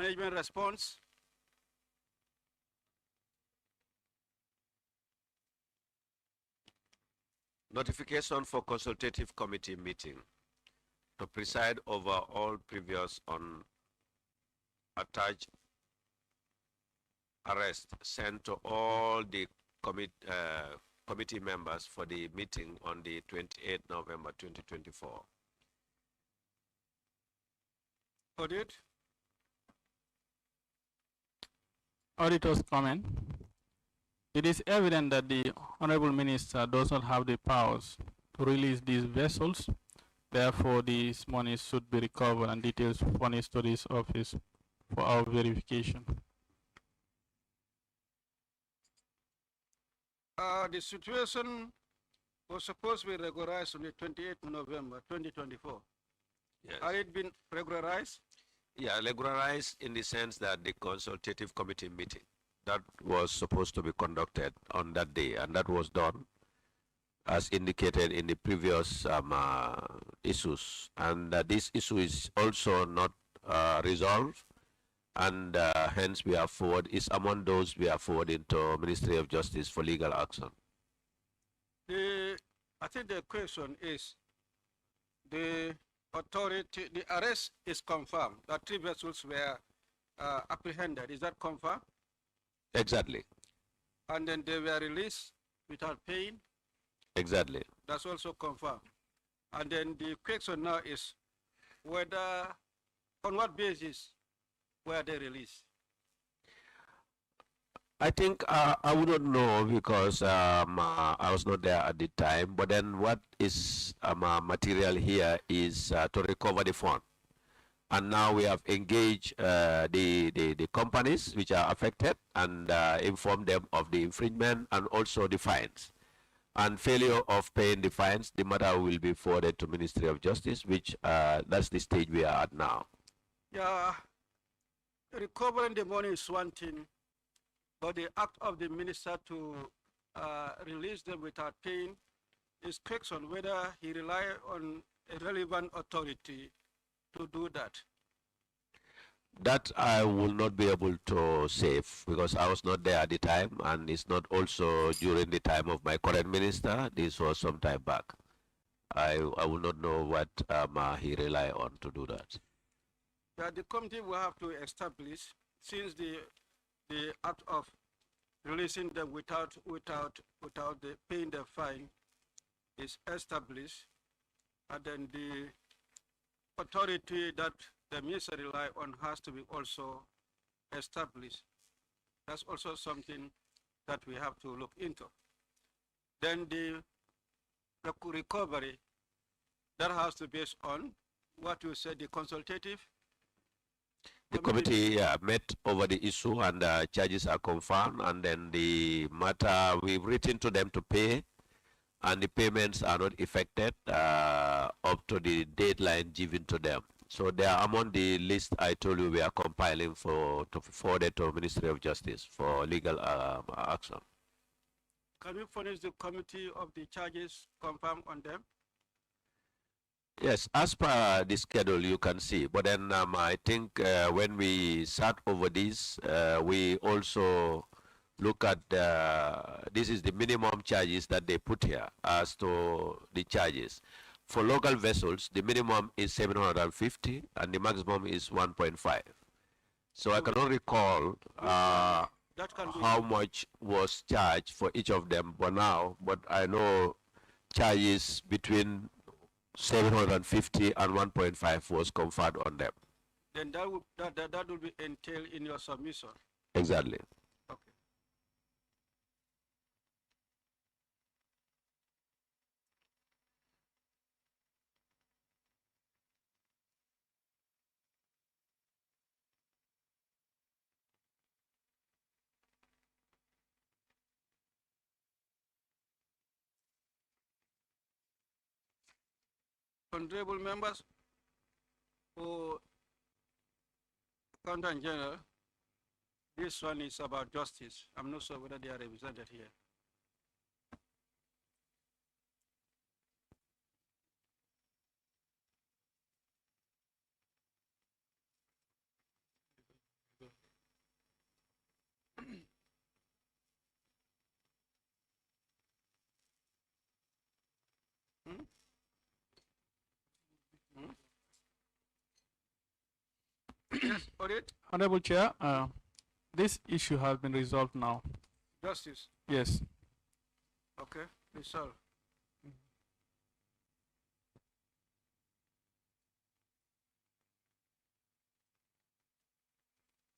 Management response. Notification for consultative committee meeting to preside over all previous on attached arrest sent to all the committee members for the meeting on the 28th November 2024. Audit. Auditor's comment. It is evident that the Honorable Minister does not have the powers to release these vessels. Therefore, these monies should be recovered and details furnished to this office for our verification. The situation was supposed to be regularized on the 28th November 2024. Yes. Has it been regularized? Yeah, regularized in the sense that the consultative committee meeting that was supposed to be conducted on that day, and that was done as indicated in the previous issues. And this issue is also not resolved, and hence we are forward, is among those we are forwarding to Ministry of Justice for legal action. I think the question is, the authority, the arrest is confirmed, that 3 vessels were apprehended. Is that confirmed? Exactly. And then they were released without paying? Exactly. That's also confirmed. And then the question now is whether, on what basis were they released? I think I wouldn't know because I was not there at the time, but then what is material here is to recover the fund. And now we have engaged the companies which are affected and informed them of the infringement and also the fines. And failure of paying the fines, the matter will be forwarded to Ministry of Justice, which that's the stage we are at now. Yeah, recovering the money is one thing, but the act of the minister to release them without paying is question whether he rely on a relevant authority to do that. That I will not be able to say because I was not there at the time, and it's not also during the time of my current minister. This was some time back. I will not know what he rely on to do that. Yeah, the committee will have to establish, since the act of releasing them without the paying the fine is established, and then the authority that the minister rely on has to be also established. That's also something that we have to look into. Then the recovery, that has to be based on what you said, the consultative. The committee met over the issue, and charges are confirmed, and then the matter, we've written to them to pay, and the payments are not effected up to the deadline given to them. So they are among the list I told you we are compiling to forward it to Ministry of Justice for legal action. Can we furnish the committee of the charges confirmed on them? Yes, as per the schedule you can see, but then I think when we sat over this, we also look at this is the minimum charges that they put here as to the charges. For local vessels, the minimum is 750 and the maximum is 1.5. So I cannot recall how much was charged for each of them for now, but I know charges between 750 and 1.5 was conferred on them. Then that will be entailed in your submission. Exactly. Okay. Honorable members, for Accountant General, this one is about justice. I'm not sure whether they are represented here. Yes, audit? Honorable Chair, this issue has been resolved now. Justice? Yes. Okay, resolve.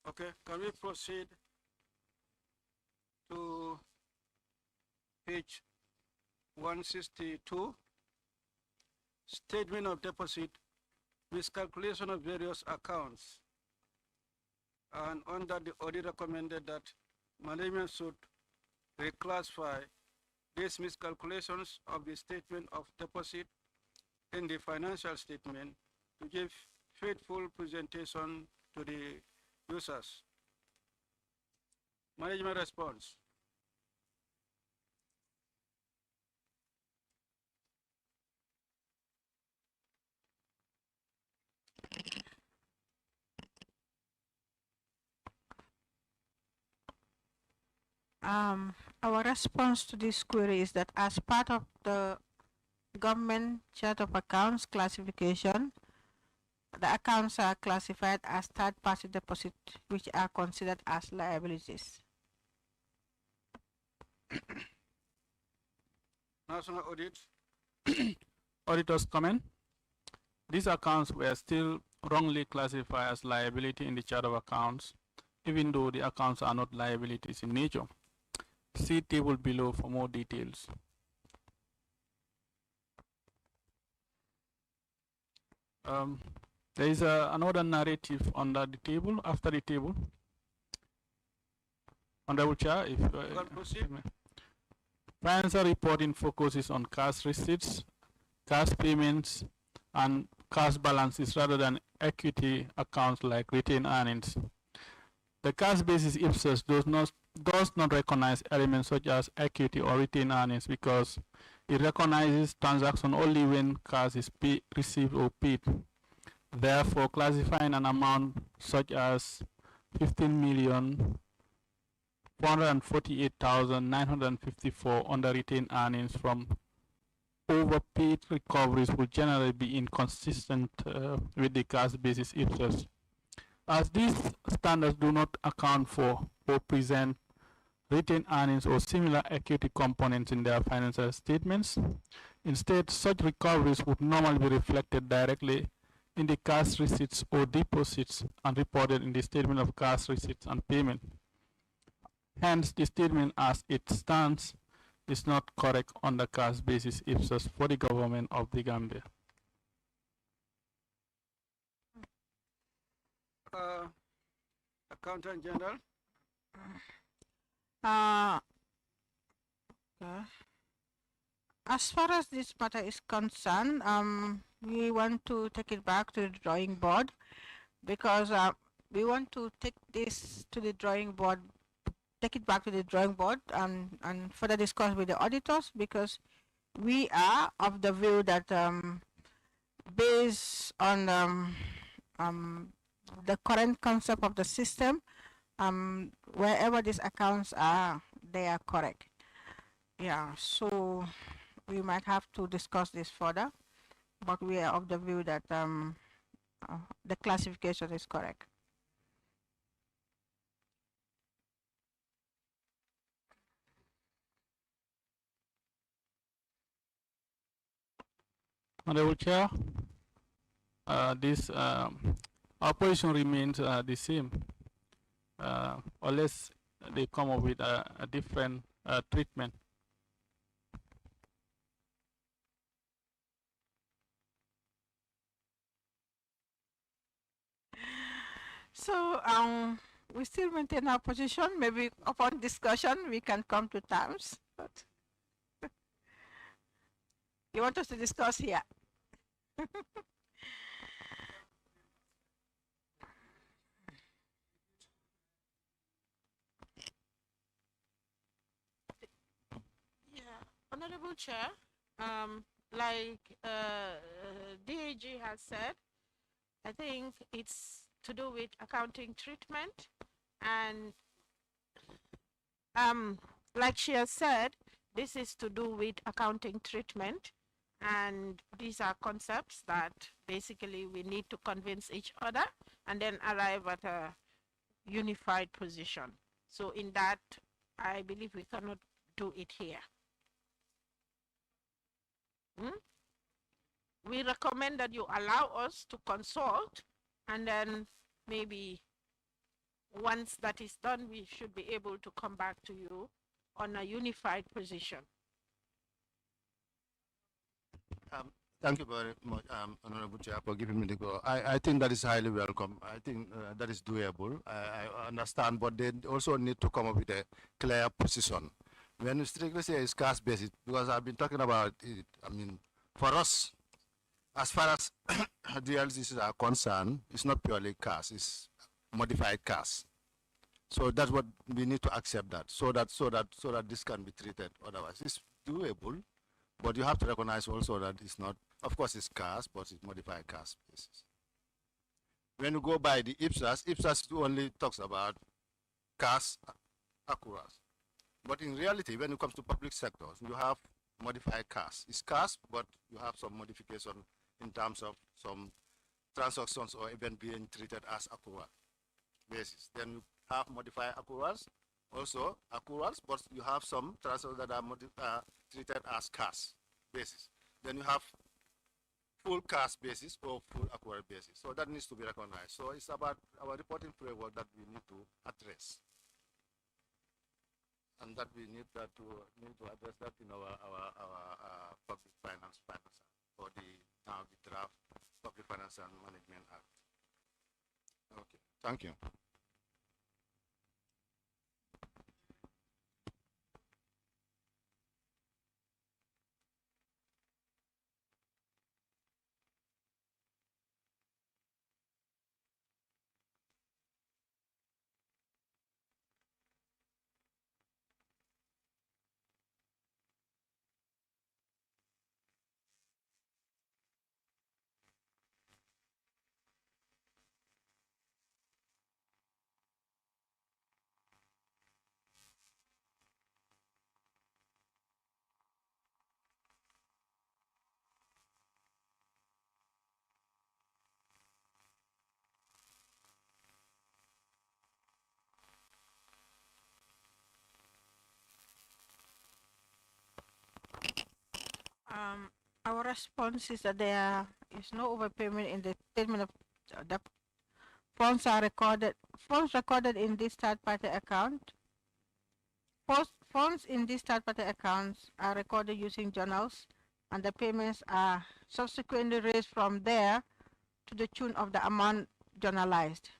Okay, can we proceed to page 162? Statement of deposit, miscalculation of various accounts. And on that, the audit recommended that management should reclassify these miscalculations of the statement of deposit in the financial statement to give faithful presentation to the users. Management response. Our response to this query is that as part of the government chart of accounts classification, the accounts are classified as third-party deposit, which are considered as liabilities. National audit. Auditor's comment. These accounts were still wrongly classified as liability in the chart of accounts, even though the accounts are not liabilities in nature. See table below for more details. There is another narrative under the table, after the table. Honorable Chair, if financial reporting focuses on cash receipts, cash payments, and cash balances rather than equity accounts like retained earnings. The cash basis IPSAS does not recognize elements such as equity or retained earnings because it recognizes transaction only when cash is received or paid. Therefore, classifying an amount such as 15,448,954 under retained earnings from overpaid recoveries will generally be inconsistent with the cash basis IPSAS. As these standards do not account for or present retained earnings or similar equity components in their financial statements, instead such recoveries would normally be reflected directly in the cash receipts or deposits and reported in the statement of cash receipts and payment. Hence, the statement as it stands is not correct on the cash basis IPSAS for the government of the Gambia. Accountant General. Okay. As far as this matter is concerned, we want to take it back to the drawing board because we want to take this to the drawing board, take it back to the drawing board and further discuss with the auditors because we are of the view that based on the current concept of the system, wherever these accounts are, they are correct. Yeah, so we might have to discuss this further, but we are of the view that the classification is correct. Honorable Chair, this our position remains the same, unless they come up with a different treatment. So we still maintain our position. Maybe upon discussion we can come to terms. But you want us to discuss here? Honorable Chair, like DAG has said, I think it's to do with accounting treatment, and like she has said, this is to do with accounting treatment, And these are concepts that basically we need to convince each other and then arrive at a unified position. So in that, I believe we cannot do it here. We recommend that you allow us to consult, and then maybe once that is done, we should be able to come back to you on a unified position. Thank you very much, Honorable Chair, for giving me the go. I think that is highly welcome. I think that is doable. I understand, but they also need to come up with a clear position. When you strictly say it's cash basis, because I've been talking about it, I mean, for us, as far as DLCs are concerned, it's not purely cash, it's modified cash. So that's what we need to accept that, so that this can be treated. Otherwise, it's doable, but you have to recognize also that it's not. Of course, it's cash, but it's modified cash basis. When you go by the IPSAS only talks about cash accruals. But in reality, when it comes to public sectors, you have modified cash. It's cash, but you have some modification in terms of some transactions or even being treated as accrual basis. Then you have modified accruals, also accruals, but you have some transactions that are treated as cash basis. Then you have full cash basis or full accrual basis. So that needs to be recognized. So it's about our reporting framework that we need to address. And that we need to address that in our public finance or the draft Public Finance and Management Act. Okay, thank you. Our response is that there is no overpayment in the statement of the funds recorded in this third-party account. Funds in these third-party accounts are recorded using journals, and the payments are subsequently raised from there to the tune of the amount journalized.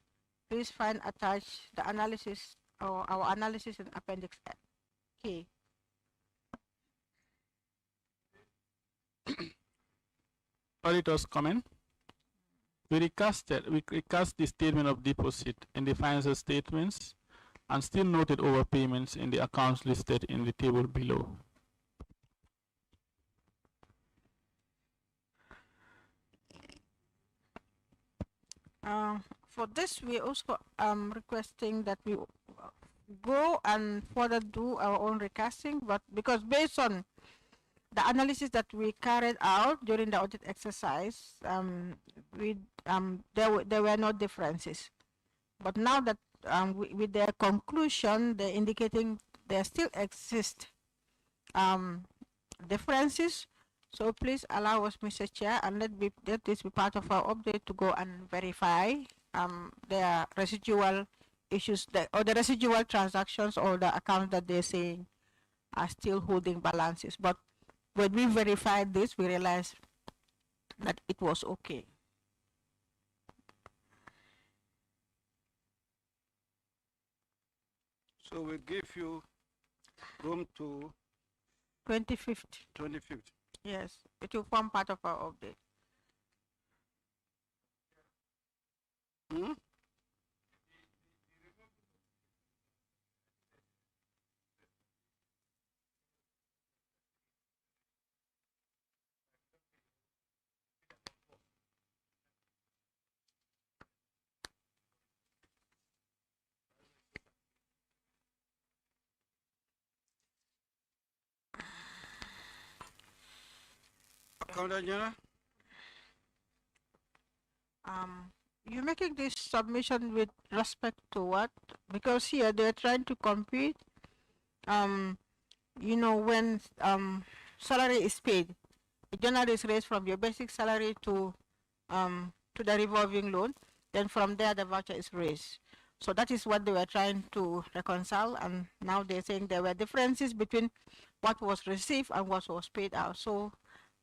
Please find attached the analysis or our analysis in Appendix K. Auditor's comment. We recast the statement of deposit in the financial statements and still noted overpayments in the accounts listed in the table below. For this, we also requesting that we go and further do our own recasting, but because based on the analysis that we carried out during the audit exercise, there were no differences. But now that with their conclusion, they're indicating there still exist differences. So please allow us, Mr. Chair, and let this be part of our update to go and verify their residual issues, or the residual transactions or the accounts that they're saying are still holding balances. But when we verified this, we realized that it was okay. So we give you room to 25th. 25th. Yes, it will form part of our update. Hmm? Accountant General? You're making this submission with respect to what? Because here they're trying to compete. You know, when salary is paid, it generally is raised from your basic salary to the revolving loan. Then from there, the voucher is raised. So that is what they were trying to reconcile. And now they're saying there were differences between what was received and what was paid out. So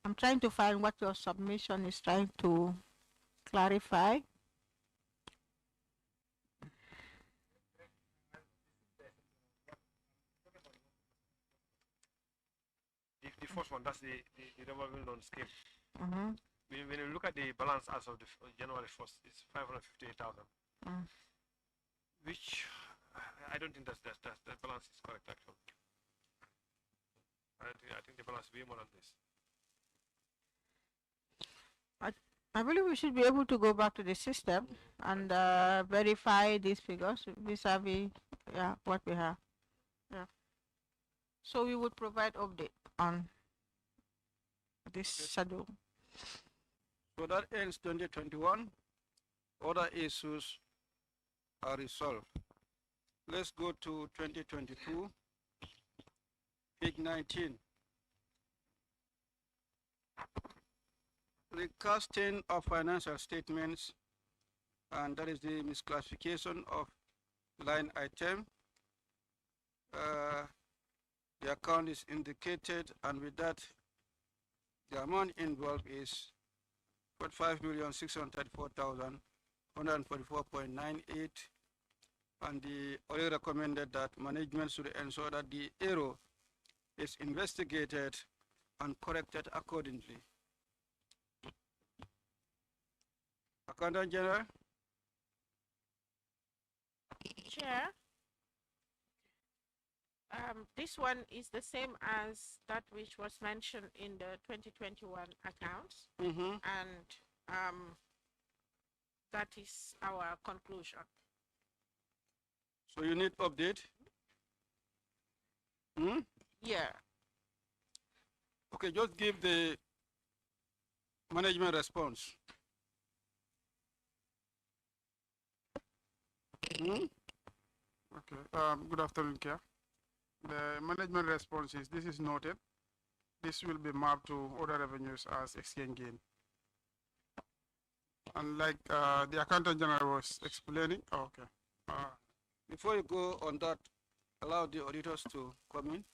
I'm trying to find what your submission is trying to clarify. The first one, that's the revolving loan scheme. Mm-hmm. When you look at the balance as of the January 1st, it's 558,000. Which I don't think that balance is correct actually. I think the balance is way more than this. I believe we should be able to go back to the system and verify these figures vis-a-vis what we have. Yeah. So we would provide update on this schedule. So that ends 2021. Other issues are resolved. Let's go to 2022, page 19. Recasting of financial statements, and that is the misclassification of line item. The account is indicated, and with that, the amount involved is 45,634,144.98, and the auditor recommended that management should ensure that the error is investigated and corrected accordingly. Accountant General? Chair, this one is the same as that which was mentioned in the 2021 accounts, and that is our conclusion. So you need update? Yeah. Okay, just give the management response. Okay, good afternoon, Chair. The management response is, this is noted. This will be mapped to other revenues as exchange gain. And like the Accountant General was explaining, okay. Before you go on that, allow the auditors to come in.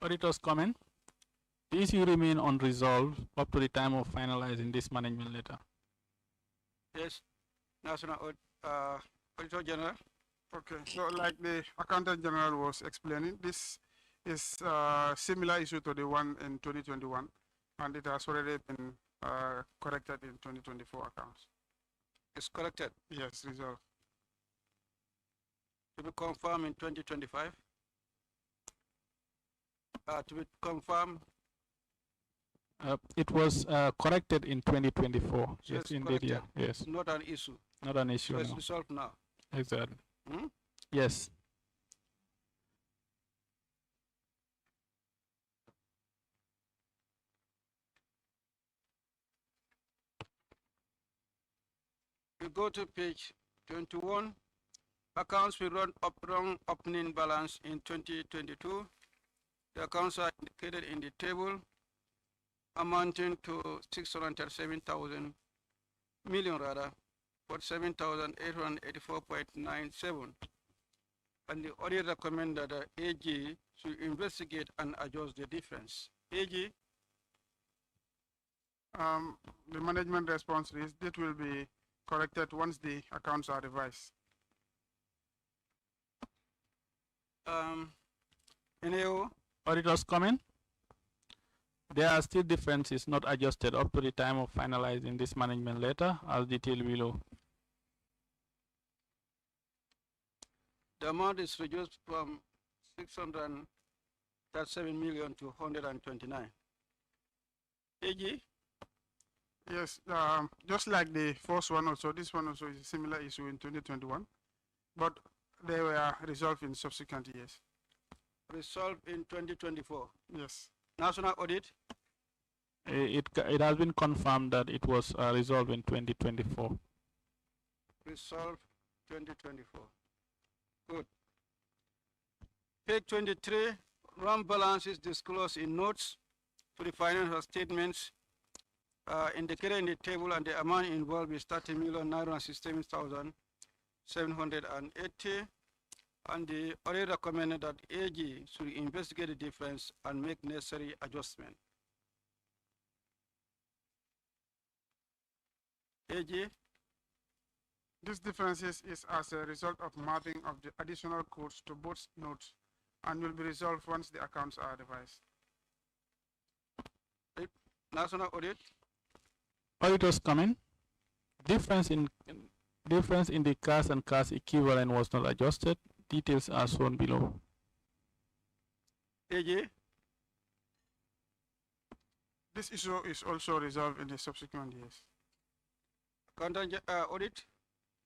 Auditors comment. The issue remain unresolved up to the time of finalizing this management letter. Yes, National Auditor General. Okay, so like the Accountant General was explaining, this is similar issue to the one in 2021, and it has already been corrected in 2024 accounts. It's corrected? Yes, resolved. To be confirmed in 2025? To be confirmed? It was corrected in 2024. Yes, indeed, yeah. Yes. Not an issue. Not an issue. So it's no. resolved now. Exactly. Yes. We go to page 21. Accounts with wrong opening balance in 2022. The accounts are indicated in the table, amounting to 637,000 million rather, 47,884.97. And the audit recommended that AG should investigate and adjust the difference. AG? The management response is that will be corrected once the accounts are revised. NAO? Auditors comment. There are still differences not adjusted up to the time of finalizing this management letter as detailed below. The amount is reduced from 637 million to 129. AG? Yes, just like the first one also, this one also is a similar issue in 2021, but they were resolved in subsequent years. Resolved in 2024? Yes. National audit? It has been confirmed that it was resolved in 2024. Resolved 2024. Good. Page 23, run balance is disclosed in notes to the financial statements indicated in the table, and the amount involved is 30,967,780. And the audit recommended that AG should investigate the difference and make necessary adjustment. AG? This difference is as a result of mapping of the additional codes to both notes and will be resolved once the accounts are revised. National Audit? Auditors comment. Difference in the cash and cash equivalent was not adjusted. Details are shown below. AG? This issue is also resolved in the subsequent years. Accountant Audit?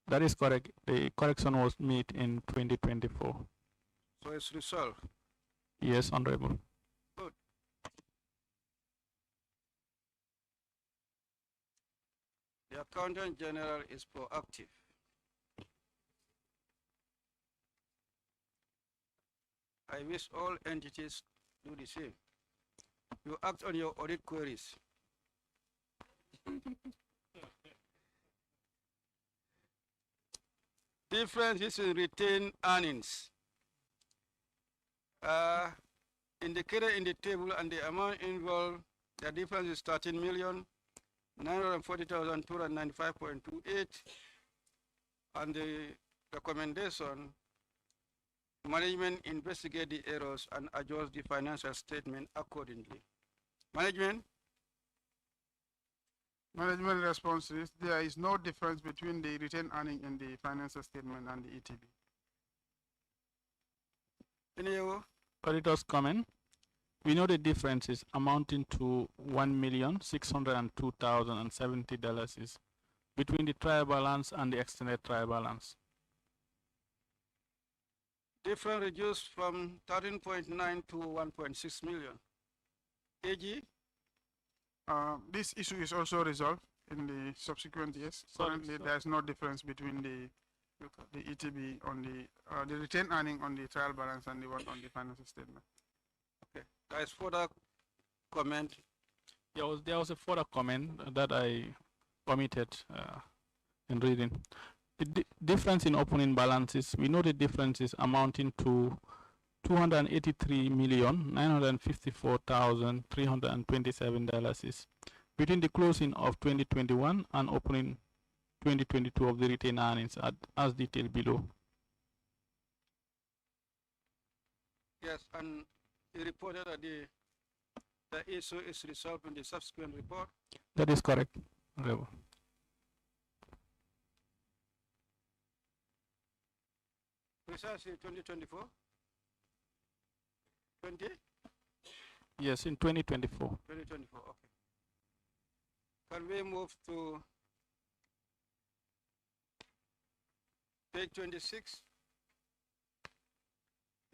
That is correct. The correction was made in 2024. So it's resolved. Yes, Honorable. Good. The Accountant General is proactive. I wish all entities do the same. You act on your audit queries. Differences in retained earnings. Indicated in the table, and the amount involved, the difference is 13,940,295.28, and the recommendation, management investigate the errors and adjust the financial statement accordingly. Management? Management response is there is no difference between the retained earning in the financial statement and the ETB. Any other? Auditor's comment. We know the difference is amounting to $1,602,070 is between the trial balance and the extended trial balance. Difference reduced from 13.9 to 1.6 million. AG? This issue is also resolved in the subsequent years. Currently, there is no difference between the ETB on the retained earning on the trial balance and the one on the financial statement. Okay. There is further comment. There was a further comment that I omitted in reading. The difference in opening balances, we know the difference is amounting to $283,954,327 is between the closing of 2021 and opening 2022 of the retained earnings as detailed below. Yes, and he reported that the issue is resolved in the subsequent report. That is correct. Precisely 2024? 20? Yes, in 2024. 2024, okay. Can we move to page 26?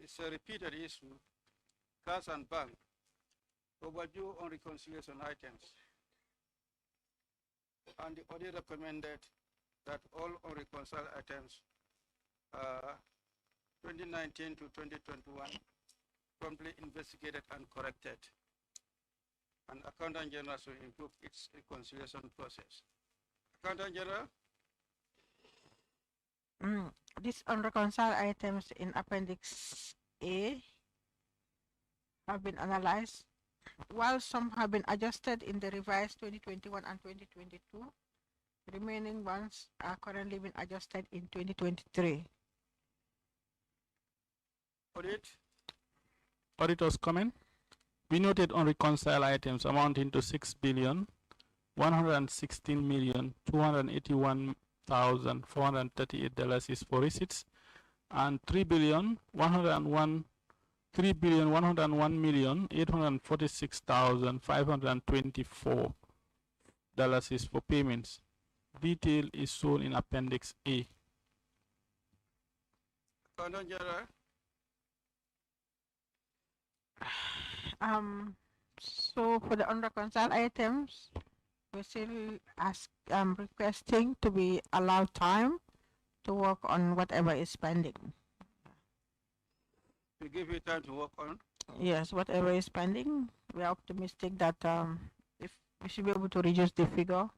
It's a repeated issue, cash and bank, overdue on reconciliation items. And the audit recommended that all unreconciled items 2019 to 2021 promptly investigated and corrected. And Accountant General should improve its reconciliation process. Accountant General? These unreconciled items in Appendix A have been analyzed. While some have been adjusted in the revised 2021 and 2022, the remaining ones are currently being adjusted in 2023. Audit? Auditor's comment. We noted unreconciled items amounting to $6,116,281,438 is for receipts, and $3,101,846,524 is for payments. Detail is shown in Appendix A. Accountant General? So for the unreconciled items, we're still requesting to be allowed time to work on whatever is pending. We give you time to work on. Yes, whatever is pending, we are optimistic that if we should be able to reduce the figure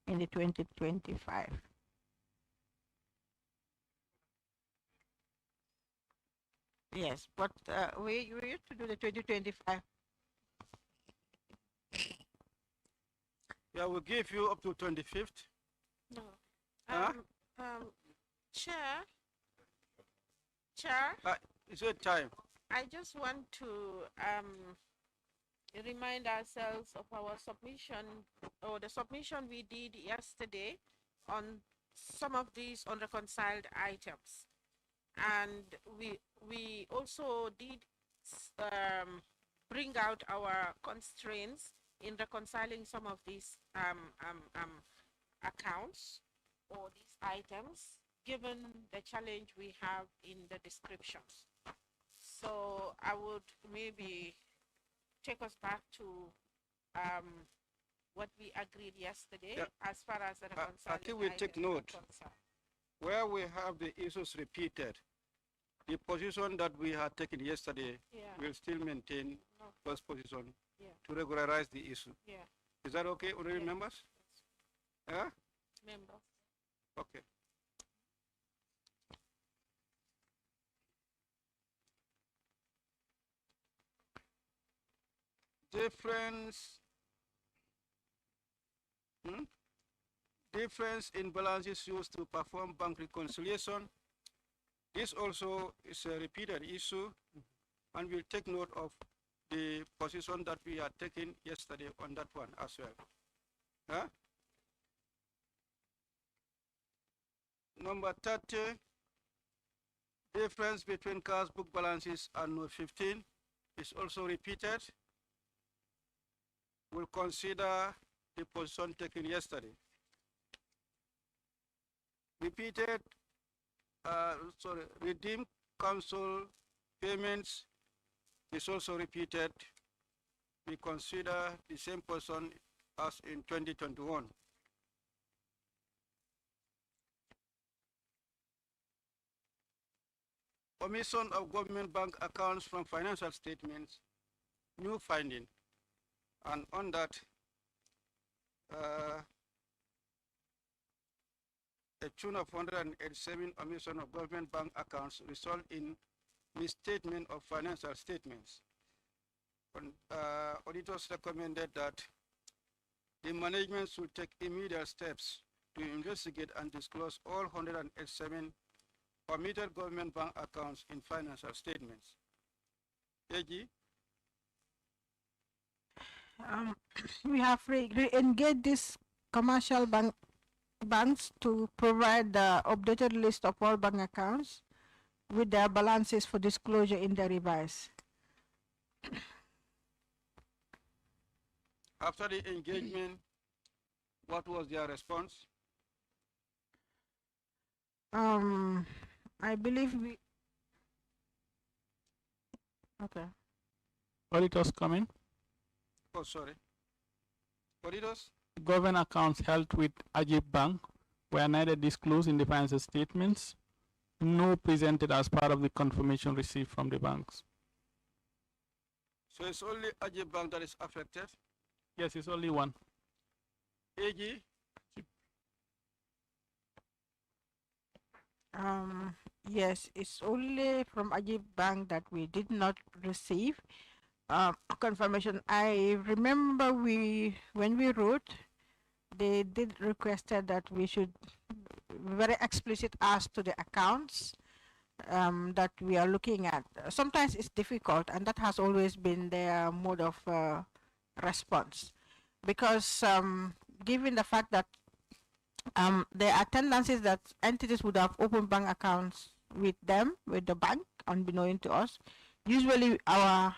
in the 2025. Yes, but we used to do the 2025. Yeah, we'll give you up to 25th. No. Huh? Chair, Is it time? I just want to remind ourselves of our submission or the submission we did yesterday on some of these unreconciled items. And we also did bring out our constraints in reconciling some of these accounts or these items, given the challenge we have in the descriptions. So I would maybe take us back to what we agreed yesterday, Yeah. as far as the reconciling I think we take items are note. concerned. Where we have the issues repeated, the position that we had taken yesterday Yeah. will still maintain No. first position Yeah. to regularize the issue. Yeah. Is that okay, honorable Yeah. members? Yeah? Members. Okay. Difference difference in balances used to perform bank reconciliation. This also is a repeated issue, and we'll take note of the position that we had taken yesterday on that one as well. Huh? Number 30, difference between cash book balances and note 15 is also repeated. We'll consider the position taken yesterday. Repeated, redeemed council payments is also repeated. We consider the same person as in 2021. Omission of government bank accounts from financial statements, new finding. And on that, a tune of 187 omission of government bank accounts result in misstatement of financial statements. Auditors recommended that the management should take immediate steps to investigate and disclose all 187 omitted government bank accounts in financial statements. AG? We have re-engaged these commercial banks to provide the updated list of all bank accounts with their balances for disclosure in the revise. After the engagement, what was their response? I believe we. Okay. Auditors comment. Oh, sorry. Auditors? Government accounts held with Ajib Bank were neither disclosed in the financial statements nor presented as part of the confirmation received from the banks. So it's only Ajib Bank that is affected? Yes, it's only one. AG? Yes, it's only from Ajib Bank that we did not receive confirmation. I remember when we wrote, they did requested that we should very explicit as to the accounts that we are looking at. Sometimes it's difficult, and that has always been their mode of response, because given the fact that there are tendencies that entities would have opened bank accounts with them, with the bank, unbeknown to us. Usually our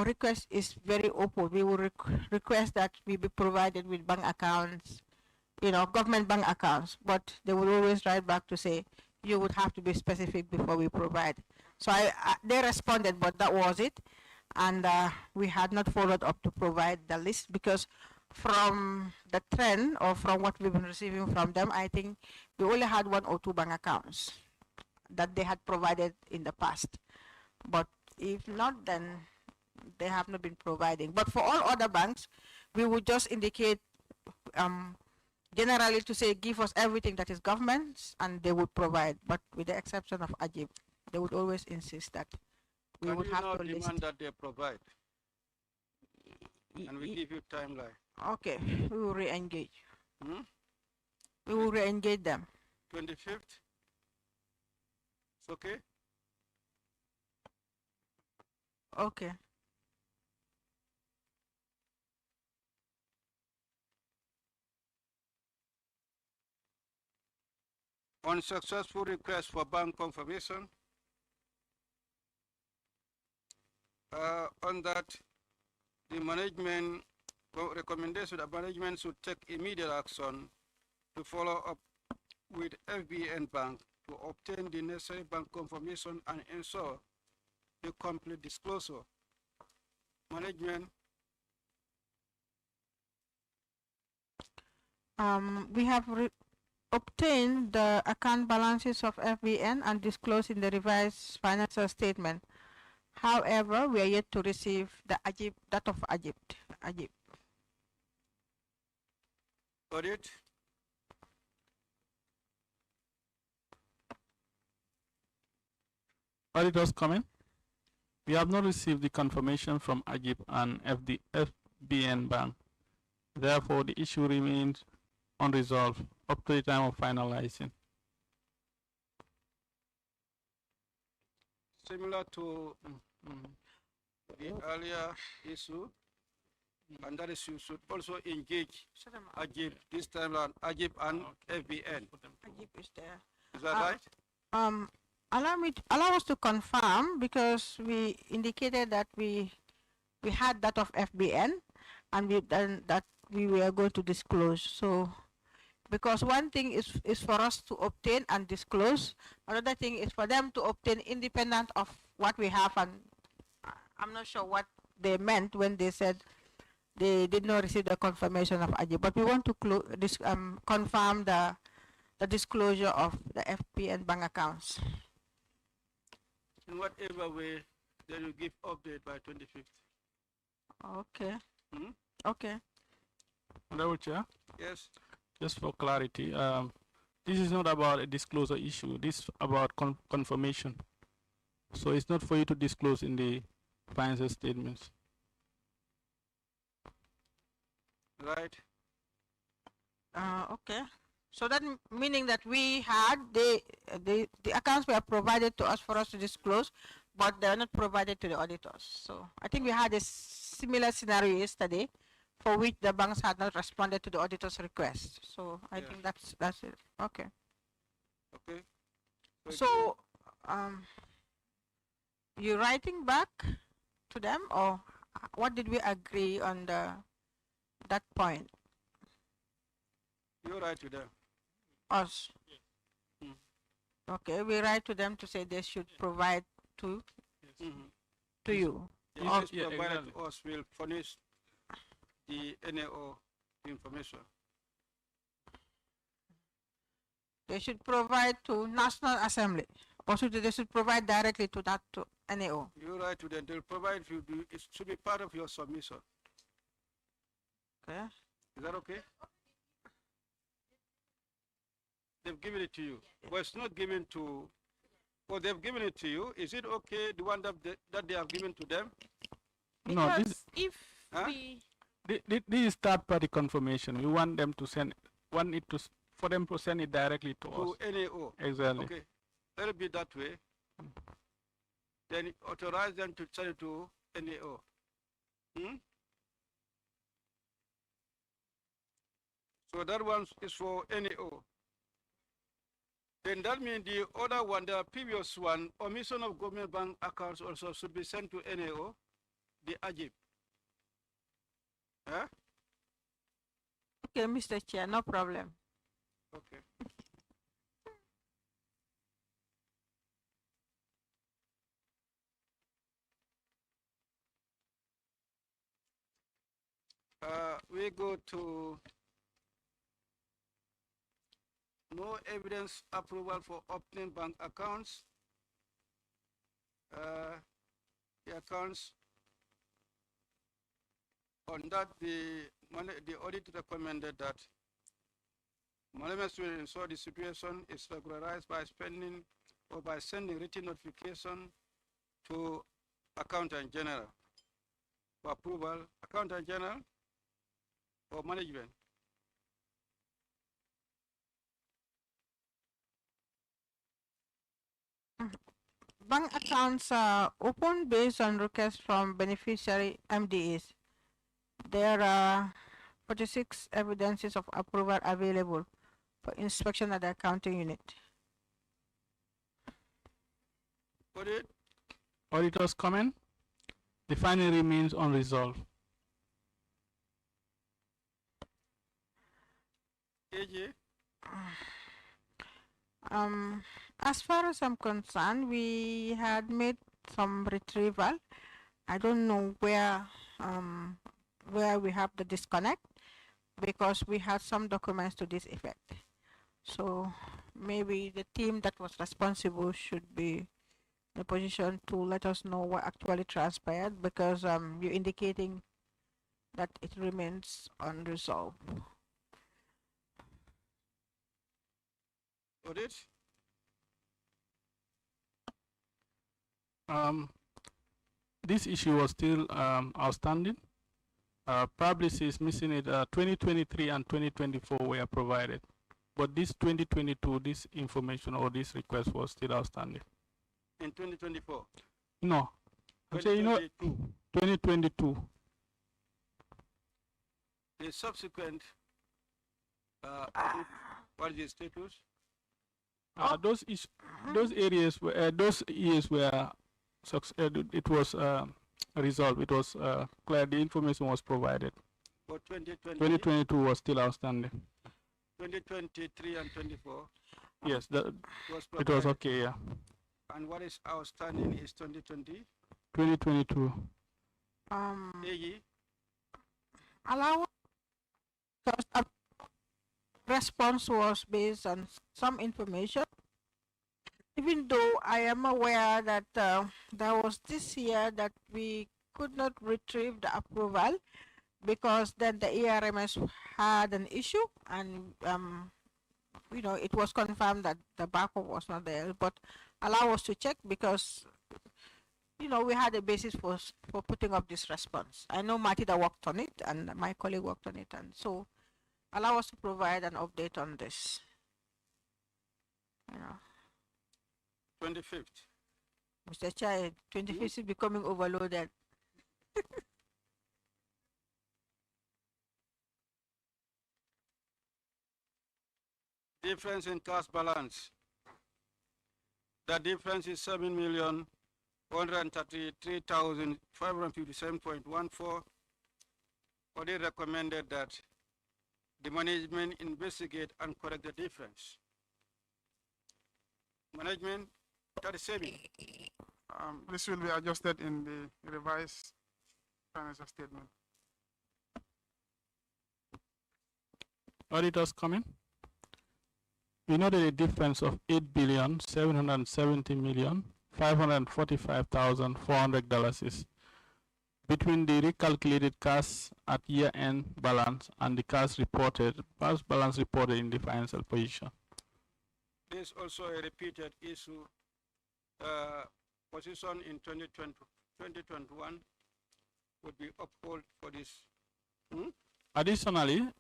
request is very open. We will request that we be provided with bank accounts, government bank accounts, but they will always write back to say, you would have to be specific before we provide. So they responded, but that was it. and we had not followed up to provide the list because from the trend or from what we've been receiving from them, I think we only had 1 or 2 bank accounts that they had provided in the past. But if not, then they have not been providing. But for all other banks, we would just indicate generally to say, give us everything that is government, and they would provide. But with the exception of Ajib, they would always insist that we Can would you have now to list. demand that they provide? And we give you timeline. Okay, we will re-engage. Hmm? We will re-engage them. 25th? It's okay? Okay. Unsuccessful request for bank confirmation. On that, the management recommendation that management should take immediate action to follow up with FBN Bank to obtain the necessary bank confirmation and ensure the complete disclosure. Management. We have obtained the account balances of FBN and disclosed in the revised financial statement. However, we are yet to receive the Ajib, that of Ajib. Audit. Auditor's comment. We have not received the confirmation from Ajib and FBN Bank. Therefore, the issue remains unresolved up to the time of finalizing. Similar to the earlier issue, and that is you should also engage Ajib this time around, Ajib and FBN. Ajib is there. Is that right? Allow us to confirm, because we indicated that we had that of FBN, and that we were going to disclose. So, because one thing is for us to obtain and disclose, another thing is for them to obtain independent of what we have, and I'm not sure what they meant when they said they did not receive the confirmation of Ajib, but we want to confirm the disclosure of the FBN bank accounts. In whatever way, then you give update by 25th. Okay. Hmm? Okay. Honorable Chair, Yes. just for clarity, this is not about a disclosure issue. This is about confirmation. So it's not for you to disclose in the financial statements. Right. Okay. So that meaning that we had the accounts were provided to us for us to disclose, but they are not provided to the auditors. So I think we had a similar scenario yesterday, for which the banks had not responded to the auditor's request. So I think that's it. Okay. Okay. So you writing back to them, or what did we agree on that point? You write to them. Us. Mm. Okay, we write to them to say they should provide to to you. The Oh, list yeah, provided exactly. to us will furnish the NAO information. They should provide to National Assembly, or they should provide directly to that to NAO. You write to them, they'll provide you, it should be part of your submission. Okay. Is that okay? They've given it to you. Well, it's not given to, well, they've given it to you. Is it okay, the one that they have given to them? No, Because this, if Huh? we this is third-party confirmation. We want them to send, for them to send it directly to us. To NAO. Exactly. Okay, let it be that way. Then authorize them to send it to NAO. Hmm? So that one is for NAO. Then that means the other one, the previous one, omission of government bank accounts also should be sent to NAO, the Ajib. Huh? Okay, Mr. Chair, no problem. Okay. We go to no evidence approval for opening bank accounts. The accounts on that, the audit recommended that management will ensure the situation is regularized by spending or by sending written notification to Accountant General for approval. Accountant General or management? Bank accounts are open based on requests from beneficiary MDAs. There are 46 evidences of approval available for inspection at the accounting unit. Audit? Auditor's comment. The finding remains unresolved. AJ? As far as I'm concerned, we had made some retrieval. I don't know where we have the disconnect, because we had some documents to this effect. So maybe the team that was responsible should be in a position to let us know what actually transpired, because you're indicating that it remains unresolved. Audit? This issue was still outstanding. Probably is missing it. 2023 and 2024 were provided, but this 2022, this information or this request was still outstanding. In 2024? No, I'm saying, you know, 2022. The subsequent audit, what is the status? Those areas were those years were it was resolved. It was clear. The information was provided. For 2020, 2022 was still outstanding. 2023 and 24. Yes, it was okay. Yeah. And what is outstanding is 2020. 2022. AE? Allow us, response was based on some information, even though I am aware that there was this year that we could not retrieve the approval because then the ERMS had an issue, and you know, it was confirmed that the backup was not there. But allow us to check, because you know, we had a basis for putting up this response. I know Martida worked on it and my colleague worked on it, and so allow us to provide an update on this. You know. 25th. Mr. Chair, 25th is becoming overloaded. Difference in cash balance. The difference is 7,133,557.14. Audit recommended that the management investigate and correct the difference. Management, that is saving. This will be adjusted in the revised financial statement. Auditor's comment. We noted a difference of $8,770,545,400 between the recalculated cash at year-end balance and the cash balance reported in the financial position. This is also a repeated issue. Position in 2021 would be upheld for this. Additionally,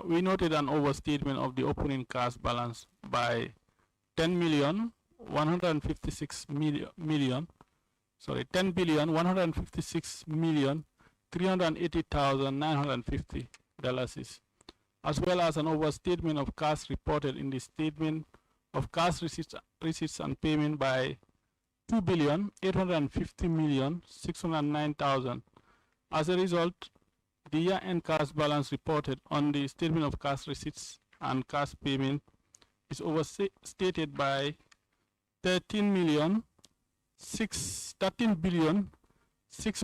we noted an overstatement of the opening cash balance by 10,156,380,950 as well as an overstatement of cash reported in the statement of cash receipts and payment by 2,850,609,000. As a result, the year-end cash balance reported on the statement of cash receipts and cash payment is overstated by 13 billion 6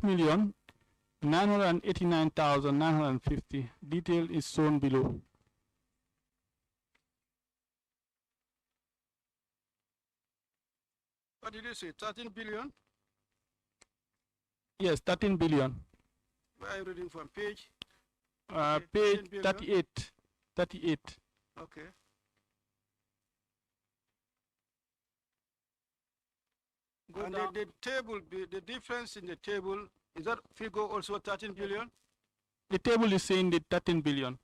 million 989,950. Detail is shown below. What did you say? 13 billion? Yes, 13 billion. Where are you reading from? Page? Okay, page 38. 38. Okay. Go And down. the table, the difference in the table, is that figure also 13 billion? The table is saying the 13 billion.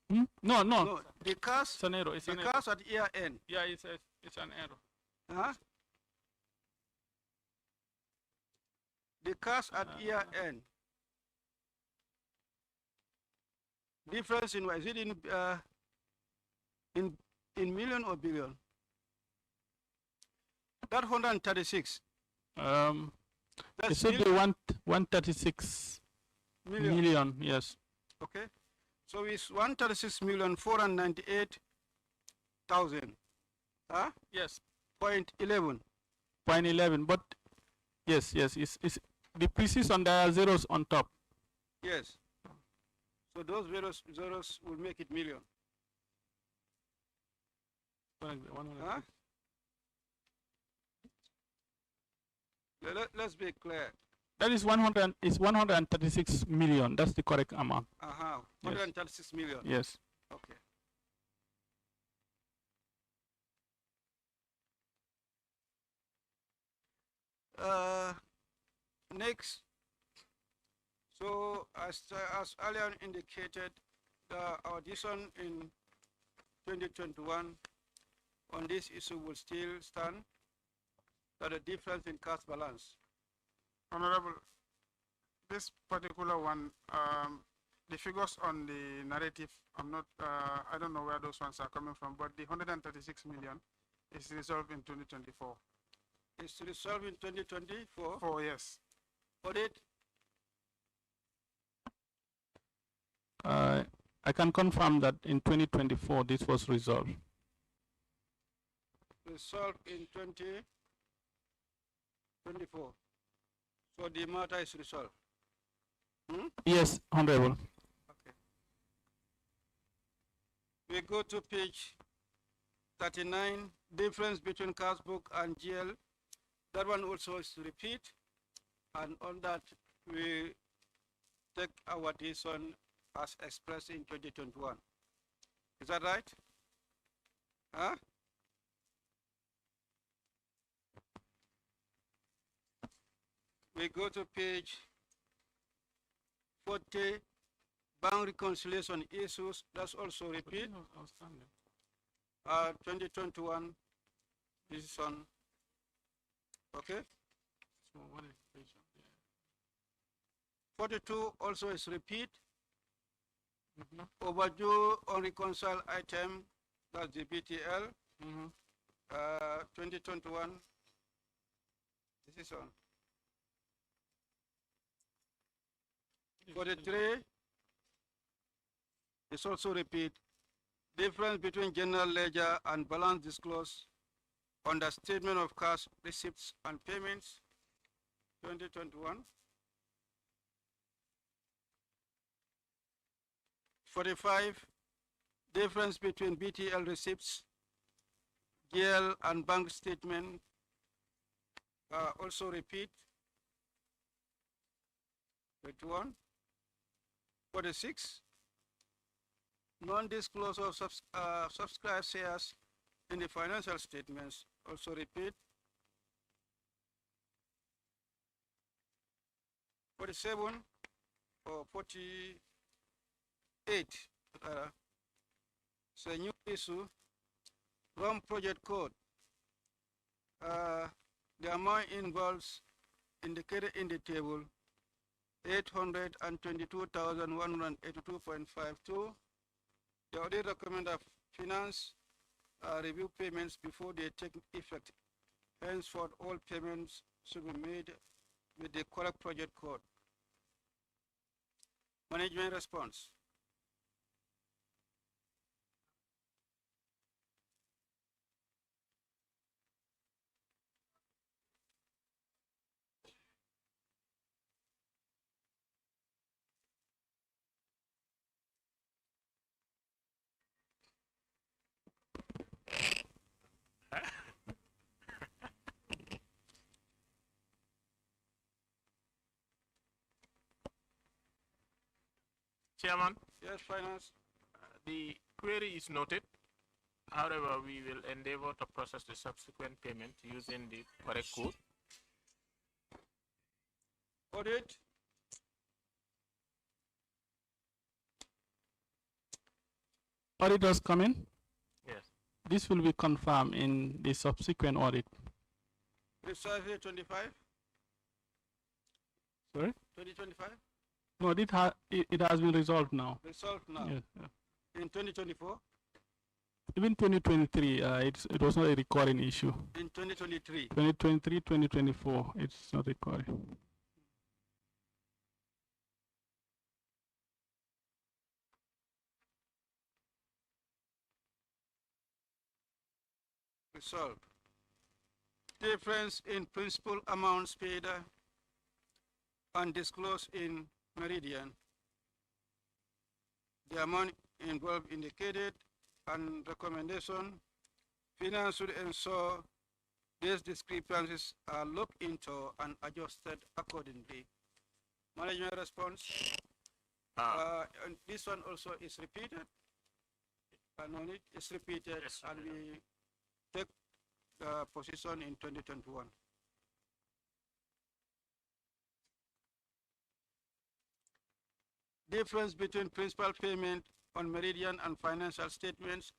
Hmm? No, no. No, the cash, It's an error. It's the an error. cash at year end. Yeah, it's an error. Huh? The cash at year end. Difference in what? Is it in million or billion? That 136. It That's should be 136 million. Yes. Okay. So it's 136,498,000. Huh? Yes. Point 11. 0.11. But yes, it's the precision, there are zeros on top. Yes. So those zeros will make it million. Huh? Let's be clear. That is 136 million. That's the correct amount. 136 million. Yes. Okay. Next. So as earlier indicated, the audition in 2021 on this issue will still stand. That the difference in cash balance. Honorable, this particular one, the figures on the narrative, I'm not, I don't know where those ones are coming from, but the 136 million is resolved in 2024. It's resolved in 2024? 4 years. Audit? I can confirm that in 2024 this was resolved. Resolved in 2024. So the matter is resolved. Hmm? Yes, Honorable. Okay. We go to page 39, difference between cash book and GL. That one also is repeat. And on that, we take our decision as expressed in 2021. Is that right? Huh? We go to page 40, bank reconciliation issues. That's also repeat. 2021 decision. Okay. So what is page? 42 also is repeat. Overdue unreconciled item, that's the BTL. 2021 decision. 43 is also repeat. Difference between general ledger and balance disclosed on the statement of cash receipts and payments, 2021. 45, difference between BTL receipts, GL and bank statement, also repeat. 21. 46, non-disclosure of subscribed shares in the financial statements, also repeat. 47 or 48, it's a new issue, wrong project code. The amount involves indicated in the table, 822,182.52. The audit recommend of finance review payments before they take effect. Henceforth, all payments should be made with the correct project code. Management response. Chairman, Yes, Finance. the query is noted. However, we will endeavor to process the subsequent payment using the correct code. Audit. Auditors comment. Yes. This will be confirmed in the subsequent audit. Precisely 25. Sorry? 2025. No, it has been resolved now. Resolved now. Yes, yeah. In 2024. Even 2023, it was not a recurring issue. In 2023. 2023, 2024, it's not recurring. Resolved. Difference in principal amounts paid and disclosed in Meridian. The amount involved indicated and recommendation. Finance should ensure these discrepancies are looked into and adjusted accordingly. Management response. And this one also is repeated. And on it is repeated, Yes, and we take position in 2021. Difference between principal payment on Meridian and financial statements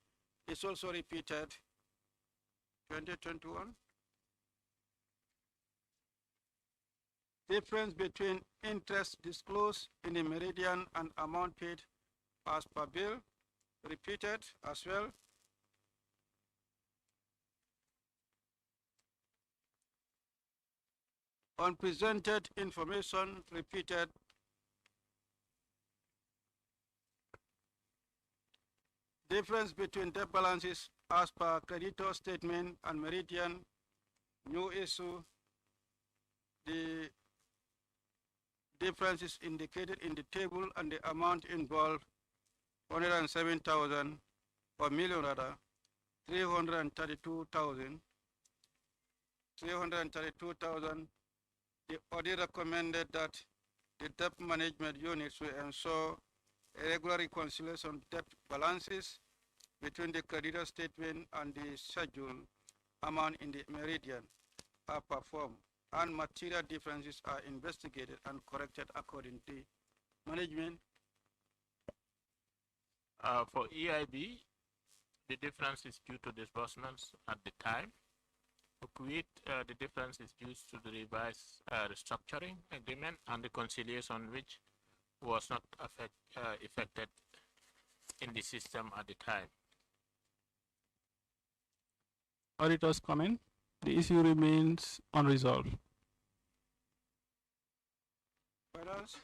is also repeated. 2021. Difference between interest disclosed in the Meridian and amount paid as per bill, repeated as well. Unpresented information, repeated. Difference between debt balances as per creditor statement and Meridian, new issue. The difference is indicated in the table and the amount involved, 107,000 or million rather, 332,000. 332,000. The audit recommended that the debt management units will ensure a regular reconciliation of debt balances between the creditor statement and the schedule amount in the Meridian are performed, and material differences are investigated and corrected accordingly. Management. For EIB, the difference is due to disbursements at the time. For Kuwait, the difference is due to the revised restructuring agreement and the conciliation, which was not affected in the system at the time. Auditor's comment. The issue remains unresolved. Finance.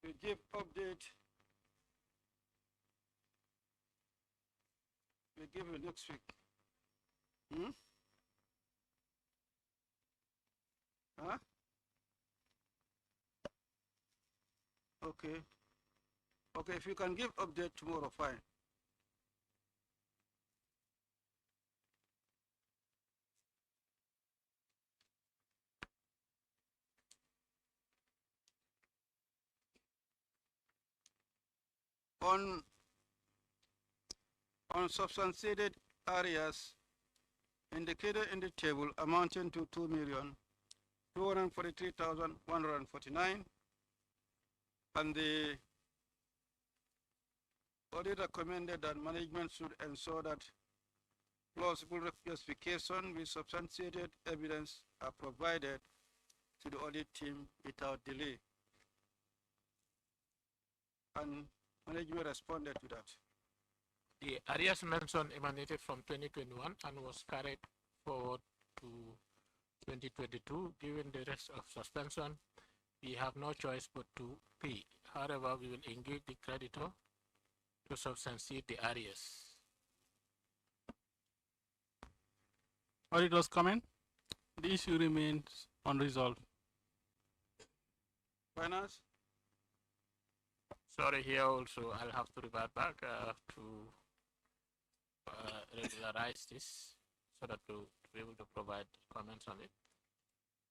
We give update. We give you next week. Huh? Okay. Okay, if you can give update tomorrow, fine. On substantiated areas indicated in the table amounting to 2,243,149, and the audit recommended that management should ensure that plausible justification with substantiated evidence are provided to the audit team without delay. And management responded to that. The areas mentioned emanated from 2021 and was carried forward to 2022. Given the rest of suspension, we have no choice but to pay. However, we will engage the creditor to substantiate the areas. Auditor's comment. The issue remains unresolved. Finance. Sorry, here also I'll have to revert back to regularize this so that to be able to provide comments on it.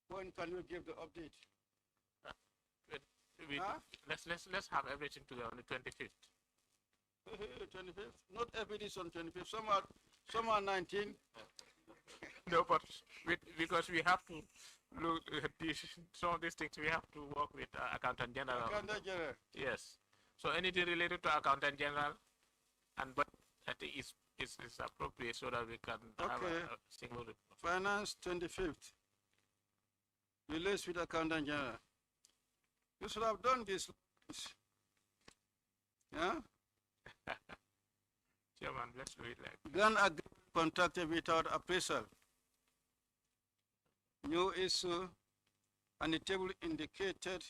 When can you give the update? Huh? Let's have everything together on the 25th. 25th? Not every is on 25th. Some are 19. No, but because we have to look at some of these things, we have to work with Accountant General. Accountant General. Yes. So anything related to Accountant General, and but I think is appropriate so that we can have a single report. Finance 25th. Release with Accountant General. You should have done this. Yeah? Chairman, let's do it like Grant agreement contracted without appraisal. New issue, and the table indicated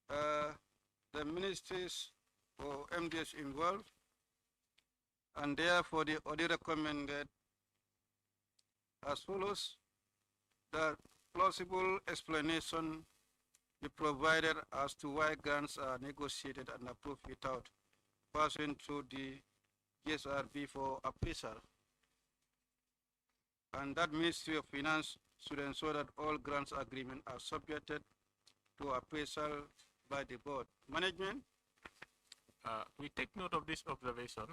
the ministries or MDs involved, and therefore the audit recommended as follows: that plausible explanation be provided as to why grants are negotiated and approved without passing through the GSRB for appraisal. And that Ministry of Finance should ensure that all grants agreements are subjected to appraisal by the board. Management? we take note of this observation.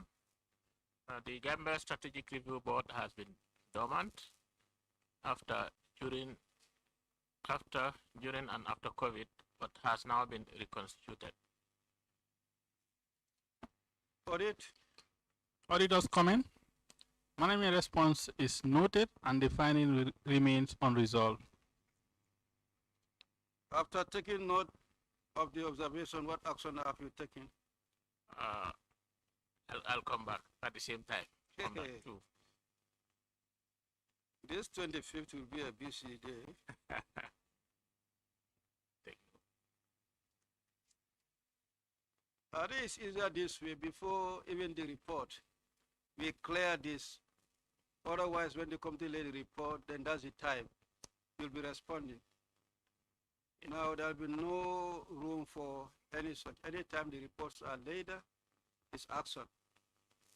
The Gambia Strategic Review Board has been dormant during, and after COVID, but has now been reconstituted. Audit? Auditor's comment. Management response is noted and the finding remains unresolved. After taking note of the observation, what action have you taken? I'll come back at the same time on that too. This 25th will be a busy day. It is easier this way before even the report. We clear this. Otherwise, when the committee lay the report, then that's the time you'll be responding. Now, there'll be no room for any such. Anytime the reports are later, it's action.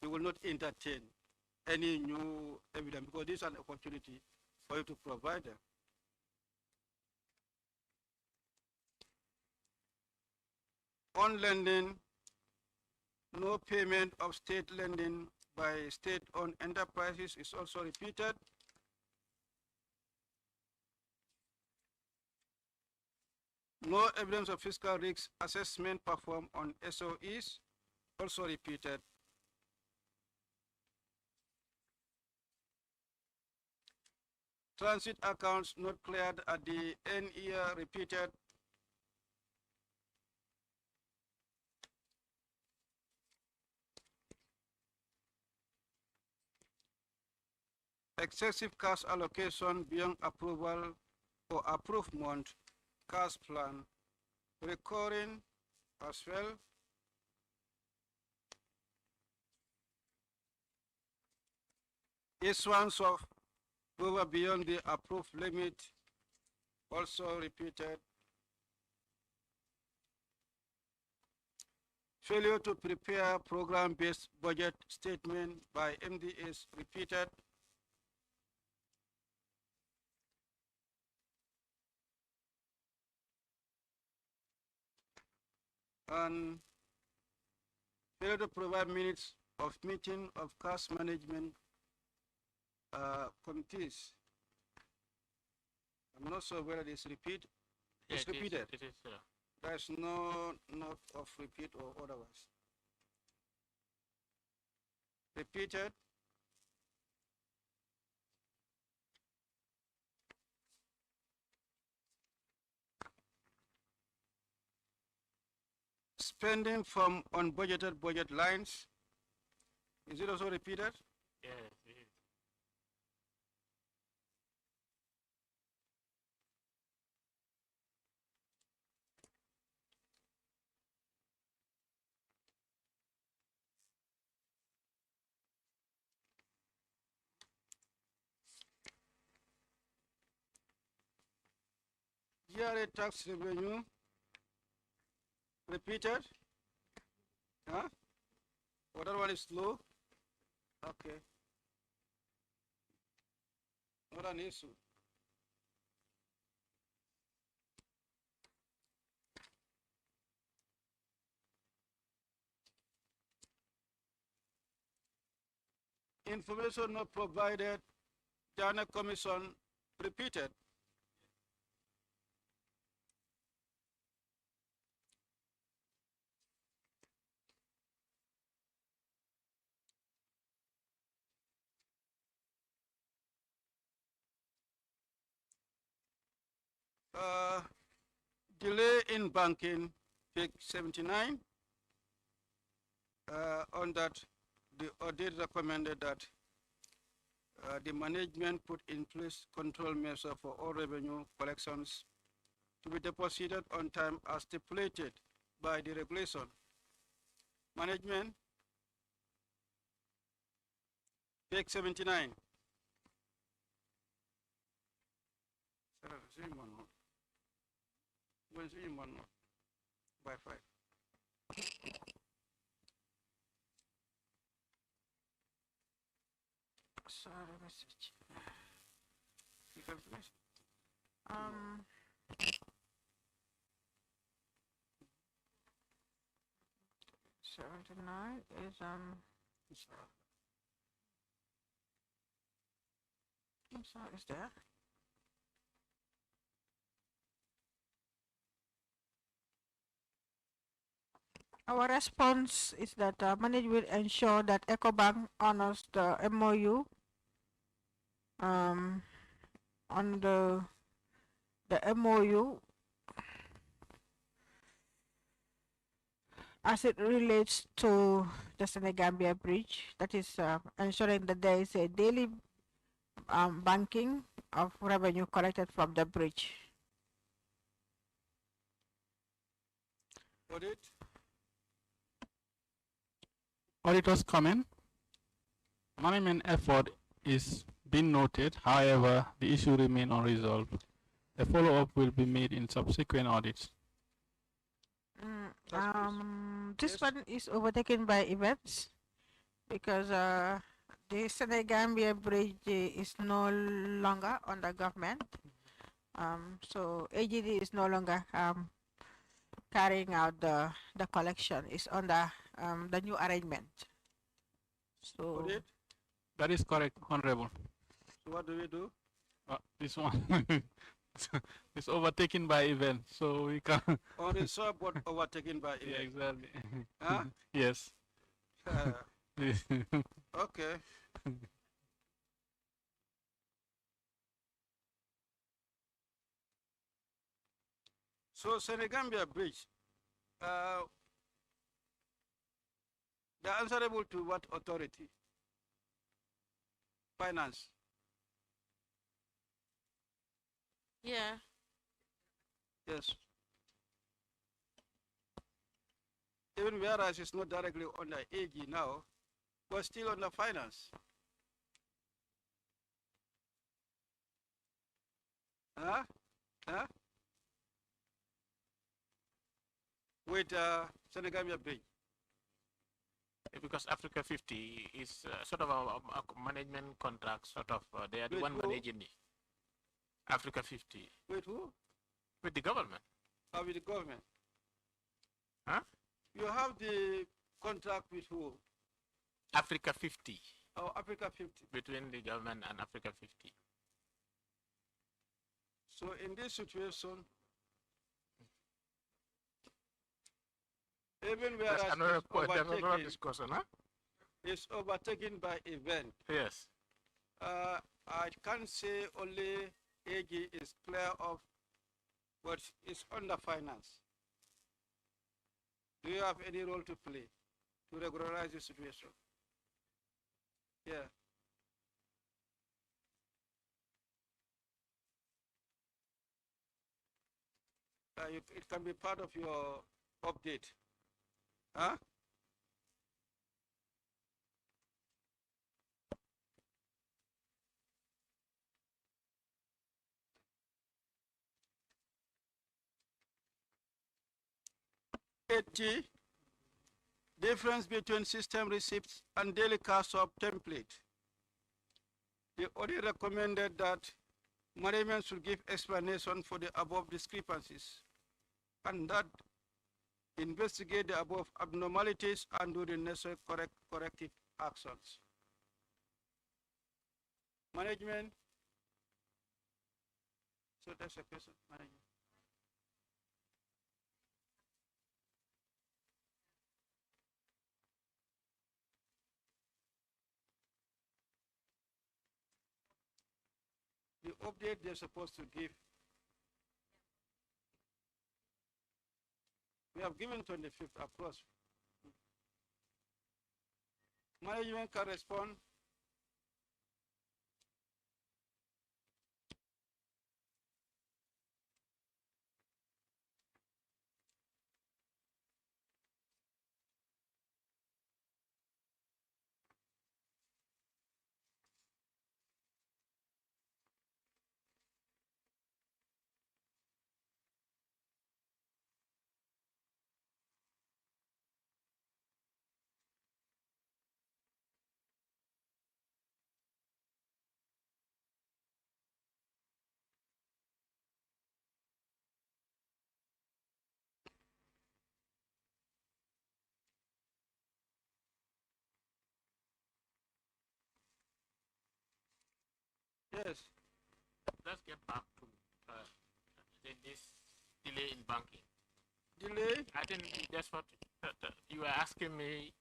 We will not entertain any new evidence because this is an opportunity for you to provide them. On lending, no payment of state lending by state-owned enterprises is also repeated. No evidence of fiscal risk assessment performed on SOEs, also repeated. Transit accounts not cleared at the end year, repeated. Excessive cash allocation beyond approval or approved month, cash plan, recurring as well. Issuance of over beyond the approved limit, also repeated. Failure to prepare program-based budget statement by MDAs, repeated. And failure to provide minutes of meeting of cash management committees. I'm not sure whether it's repeat. Yeah, it's repeated. It is. There's no note of repeat or otherwise. Repeated. Spending from unbudgeted budget lines. Is it also repeated? Yes, it is. GRA tax revenue. Repeated? Huh? Other one is low? Okay. Not an issue. Information not provided, Dana Commission repeated. Delay in banking, Fpac 79. On that, the audit recommended that the management put in place control measures for all revenue collections to be deposited on time as stipulated by the regulation. Management, Fpac 79. By 5. Sorry, message. You can finish. 79 is I'm sorry, is there? Our response is that management will ensure that EcoBank honors the MOU on the MOU as it relates to the Senegambia Bridge, that is ensuring that there is a daily banking of revenue collected from the bridge. Audit? Auditor's comment. Management effort is being noted, however, the issue remains unresolved. A follow-up will be made in subsequent audits. This Yes. one is overtaken by events because the Senegambia Bridge is no longer under government. So AGD is no longer carrying out the collection. It's under the new arrangement. So Audit? That is correct, Honorable. So what do we do? This one is overtaken by event, so we can. Only support overtaken by Yeah, event. exactly. Huh? Yes. Okay. So Senegambia Bridge, they're answerable to what authority? Finance. Yeah. Yes. Even whereas it's not directly under AG now, but still under finance. Huh? Huh? With Senegambia Bridge. Because Africa 50 is sort of a management contract, sort of, they are the With one who? managing it. Africa 50, With who? with the government. Or with the government? Huh? You have the contract with who? Africa 50, Oh, Africa 50. between the government and Africa 50. So in this situation, even whereas That's another it's point, that's another overtaken, discussion, huh? it's overtaken by event. Yes. I can't say only AG is clear of what is under finance. Do you have any role to play to regularize the situation? Yeah. It can be part of your update. Huh? G, difference between system receipts and daily cash of template. The audit recommended that management should give explanation for the above discrepancies and that investigate the above abnormalities and do the necessary corrective actions. Management. So that's a question. Management. The update they're supposed to give. We have given 25th, of course. Management can respond. Yes. Let's get back to this delay in banking. Delay I think that's what you were asking me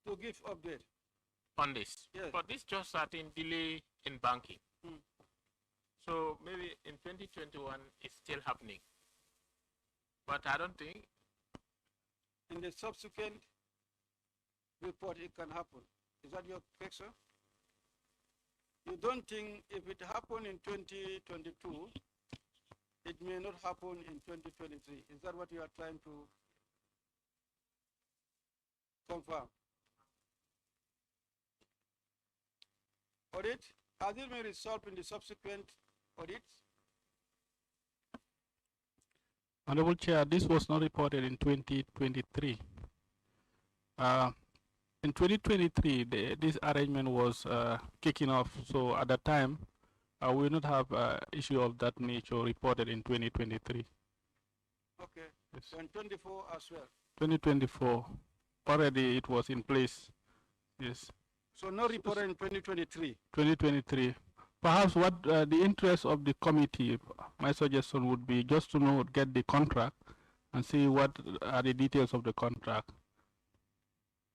to give update on this. Yes. But this just certain delay in banking. Hmm. So maybe in 2021 it's still happening. But I don't think in the subsequent report it can happen. Is that your question? You don't think if it happened in 2022, it may not happen in 2023? Is that what you are trying to confirm? Audit? Has it been resolved in the subsequent audits? Honorable Chair, this was not reported in 2023. In 2023, this arrangement was kicking off. So at that time, we will not have issue of that nature reported in 2023. Okay. Yes. So in 24 as well. 2024, already it was in place. Yes. So no reported in 2023. 2023. Perhaps what the interest of the committee, my suggestion would be just to know, get the contract and see what are the details of the contract.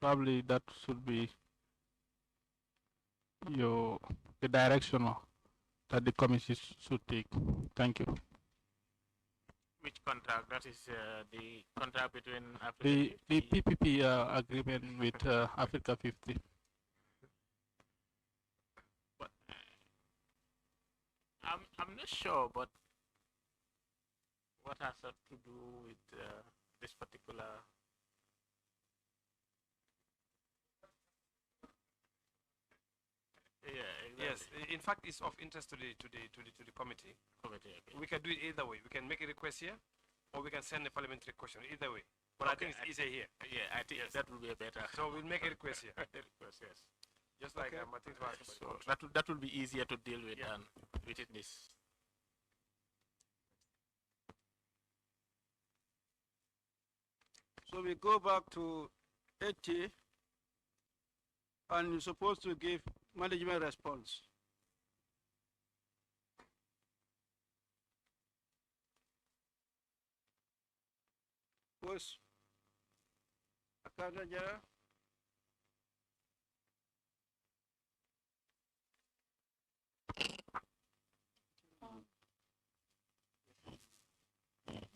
Probably that should be the direction that the committee should take. Thank you. which contract? That is the contract between Africa The 50. PPP agreement with Africa 50. But I'm not sure, but what has that to do with this particular? Yeah, exactly. Yes, in fact, it's of interest to the committee. Committee, okay. We can do it either way. We can make a request here, or we can send a parliamentary question. Either way, but I Okay, think it's easier here. Yeah, I think that will be a better. So we'll make a request here, request, yes. just like Okay. I think was about the So contract. that will be easier to deal with Yeah. than within this. So we go back to 80 and you're supposed to give management response. Who's Accountant General?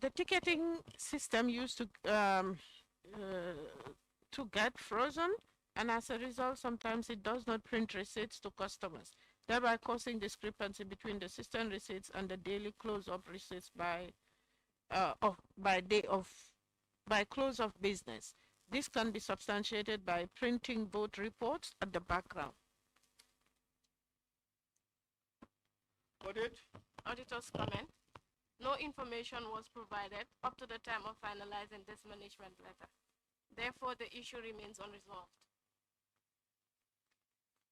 The ticketing system used to get frozen, and as a result, sometimes it does not print receipts to customers, thereby causing discrepancy between the system receipts and the daily close-up receipts by close of business. This can be substantiated by printing both reports at the background. Audit? Auditor's comment. No information was provided up to the time of finalizing this management letter. Therefore, the issue remains unresolved.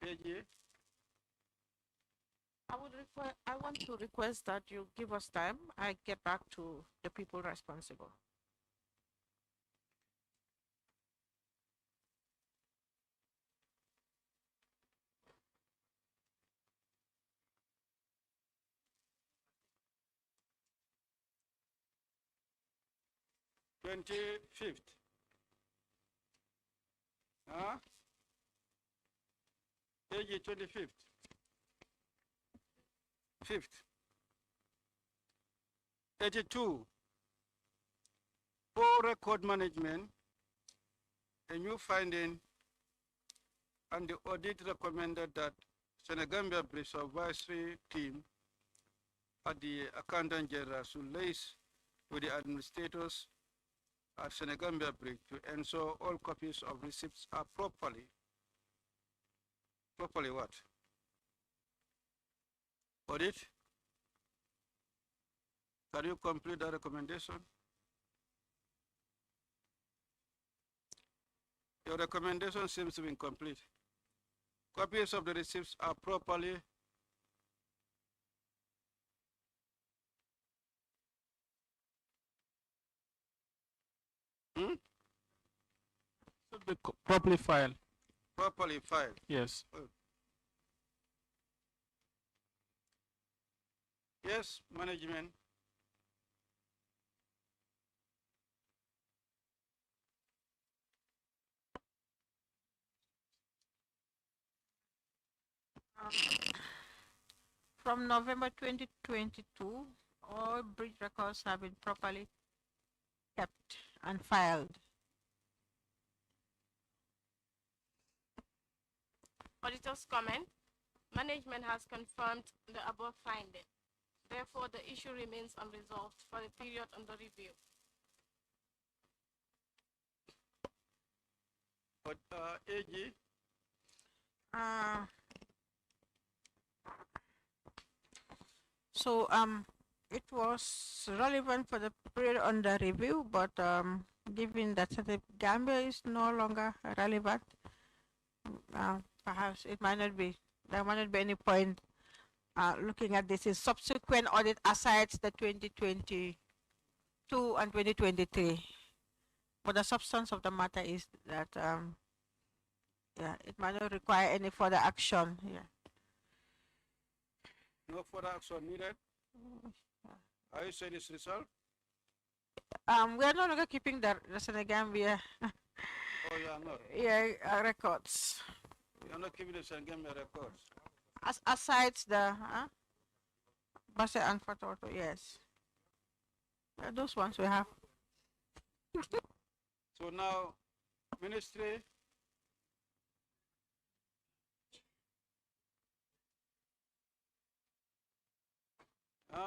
AG? I want to request that you give us time. I get back to the people responsible. $25th. Huh? AG 25th. Fifth. 82. Poor record management, a new finding, and the audit recommended that Senegambia Bridge Supervisory Team at the Accountant General should liaise with the administrators at Senegambia Bridge to ensure all copies of receipts are properly what? Audit? Can you complete the recommendation? Your recommendation seems to be incomplete. Copies of the receipts are properly Should be properly filed. properly filed. Yes. Yes, management. From November 2022, all bridge records have been properly kept and filed. Auditor's comment. Management has confirmed the above finding. Therefore, the issue remains unresolved for the period under review. But AG, So it was relevant for the period under review, but given that the Gambia is no longer relevant, perhaps it might not be. There might not be any point looking at this in subsequent audit aside the 2022 and 2023. But the substance of the matter is that yeah, it might not require any further action. Yeah. no further action needed. Are you saying it's resolved? We are no longer keeping the Senegambia Oh, you are not. records. You are not keeping the Senegambia records. Aside the Basse and Fatoto, yes. Those ones we have. So now, ministry.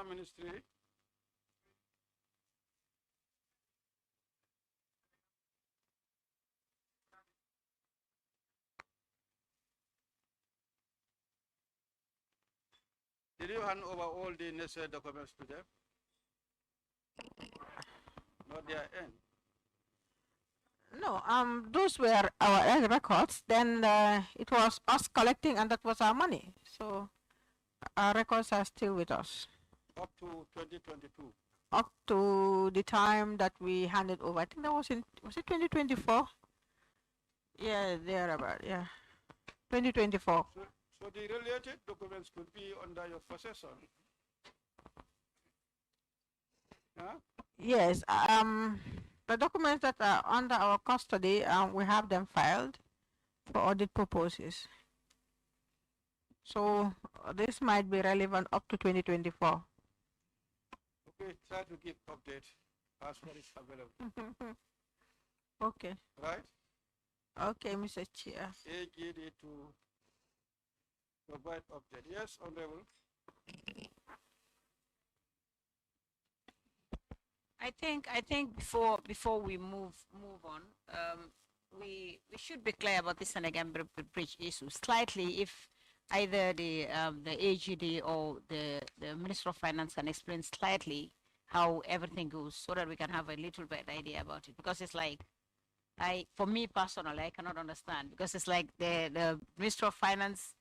Ministry. Did you hand over all the necessary documents to them? Not their end. No, those were our records. Then it was us collecting, and that was our money. So our records are still with us Up to 2022. up to the time that we handed over. I think that was it 2024? Yeah, thereabout. Yeah, 2024. So the related documents could be under your possession. Huh? Yes. The documents that are under our custody, we have them filed for audit purposes. So this might be relevant up to 2024. Okay, try to give update as far as available. Okay. Right? Okay, Mr. Chair. AGD to provide update. Yes, Honorable. I think before we move on, we should be clear about this Senegambia bridge issue slightly. If either the AGD or the Minister of Finance can explain slightly how everything goes, so that we can have a little bit idea about it. Because it's like, for me personally, I cannot understand, because it's like the Minister of Finance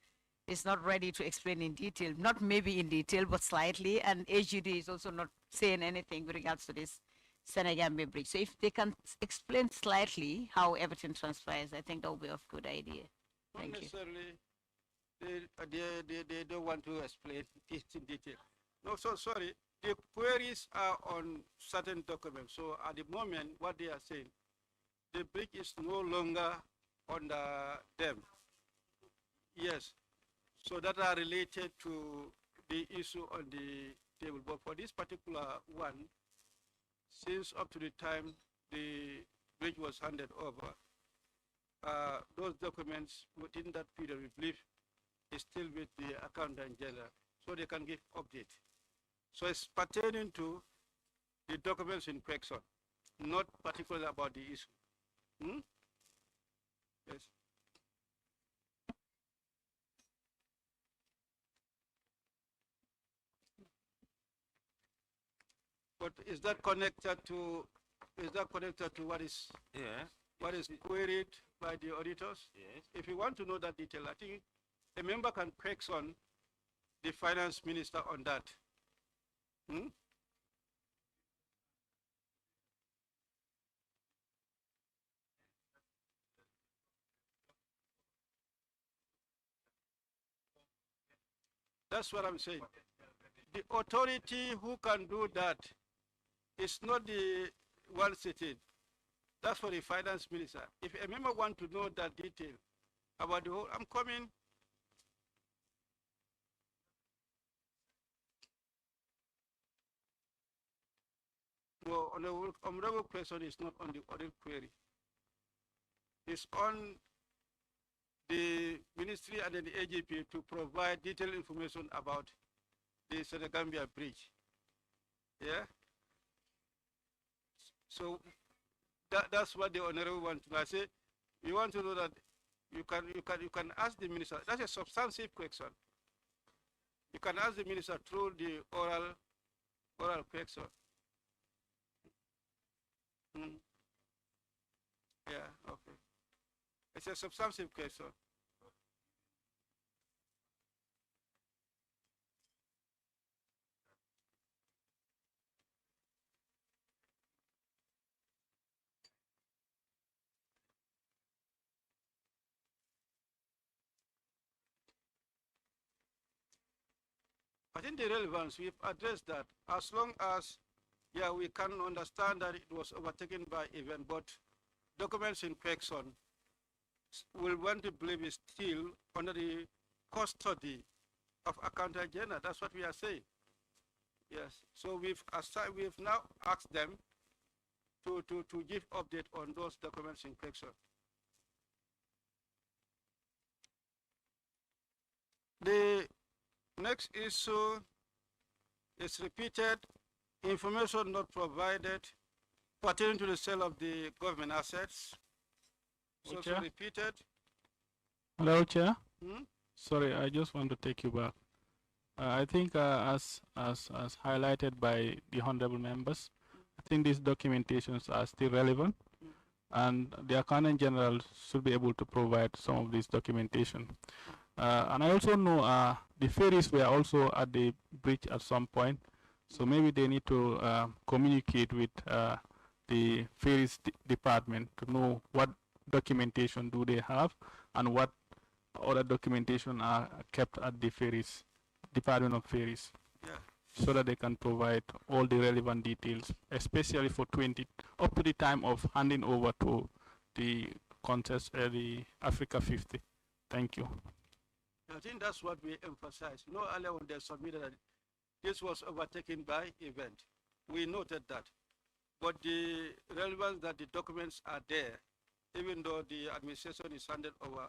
is not ready to explain in detail, not maybe in detail, but slightly, and AGD is also not saying anything with regards to this Senegambia bridge. So if they can explain slightly how everything transpires, I think that would be a good idea. Not Thank you. necessarily. They don't want to explain it in detail. No, so sorry. The queries are on certain documents. So at the moment, what they are saying, the bridge is no longer under them. Yes. So that are related to the issue on the table. But for this particular one, since up to the time the bridge was handed over, those documents within that period, we believe, is still with the accountant general, so they can give update. So it's pertaining to the documents in question, not particularly about the issue. Hmm? Yes. But is that connected to what is queried by the auditors? Yes. If you want to know that detail, I think a member can question the finance minister on that. Hmm? That's what I'm saying. The authority who can do that is not the one sitting. That's for the finance minister. If a member want to know that detail about the whole, I'm coming. No, honorable question is not on the audit query. It's on the ministry and the AGP to provide detailed information about the Senegambia bridge. Yeah. So that's what the honorable wants. I say, you want to know that you can ask the minister. That's a substantive question. You can ask the minister through the oral question. Mm. Yeah, okay. It's a substantive question. I think the relevance, we've addressed that. As long as, yeah, we can understand that it was overtaken by event, but documents in question will want to believe is still under the custody of accountant general. That's what we are saying. Yes. So we've now asked them to give update on those documents in question. The next issue is repeated information not provided pertaining to the sale of the government assets. It's also Chair? repeated. Hello, Chair. Hmm? Sorry, I just want to take you back. I think as highlighted by the honorable members, I think these documentations are still relevant, and the accountant general should be able to provide some of this documentation. And I also know the ferries were also at the bridge at some point, so maybe they need to communicate with the ferries department to know what documentation do they have and what other documentation are kept at the ferries, Department of Ferries, so that they can provide all the relevant details, especially for up to the time of handing over to the contest, the Africa 50. Thank you. I think that's what we emphasize. You know, earlier when they submitted that this was overtaken by event, we noted that. But the relevance that the documents are there, even though the administration is handed over,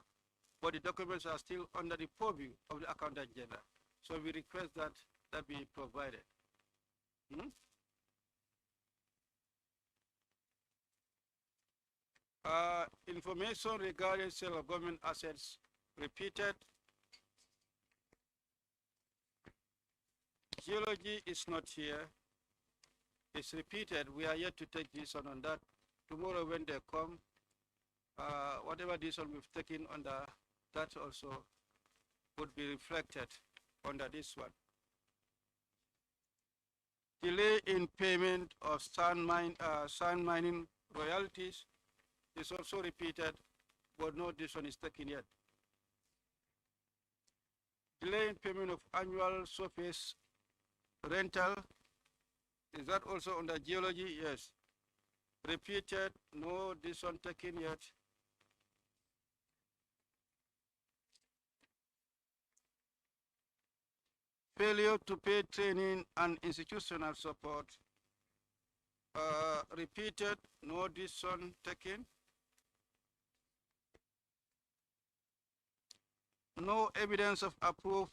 but the documents are still under the purview of the accountant general. So we request that that be provided. Hmm? Information regarding sale of government assets repeated. Geology is not here. It's repeated. We are yet to take decision on that. Tomorrow when they come, whatever decision we've taken on that also would be reflected under this one. Delay in payment of sand mining royalties is also repeated, but no decision is taken yet. Delay in payment of annual surface rental, is that also under geology? Yes. Repeated, no decision taken yet. Failure to pay training and institutional support, repeated, no decision taken. No evidence of approved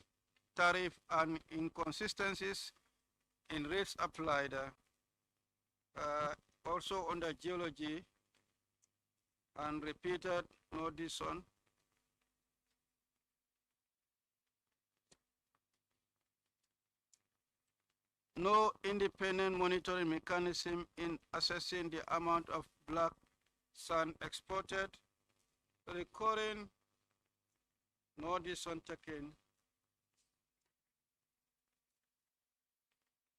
tariff and inconsistencies in rates applied. Also under geology and repeated, no decision. No independent monitoring mechanism in assessing the amount of black sand exported. Recurring, no decision taken.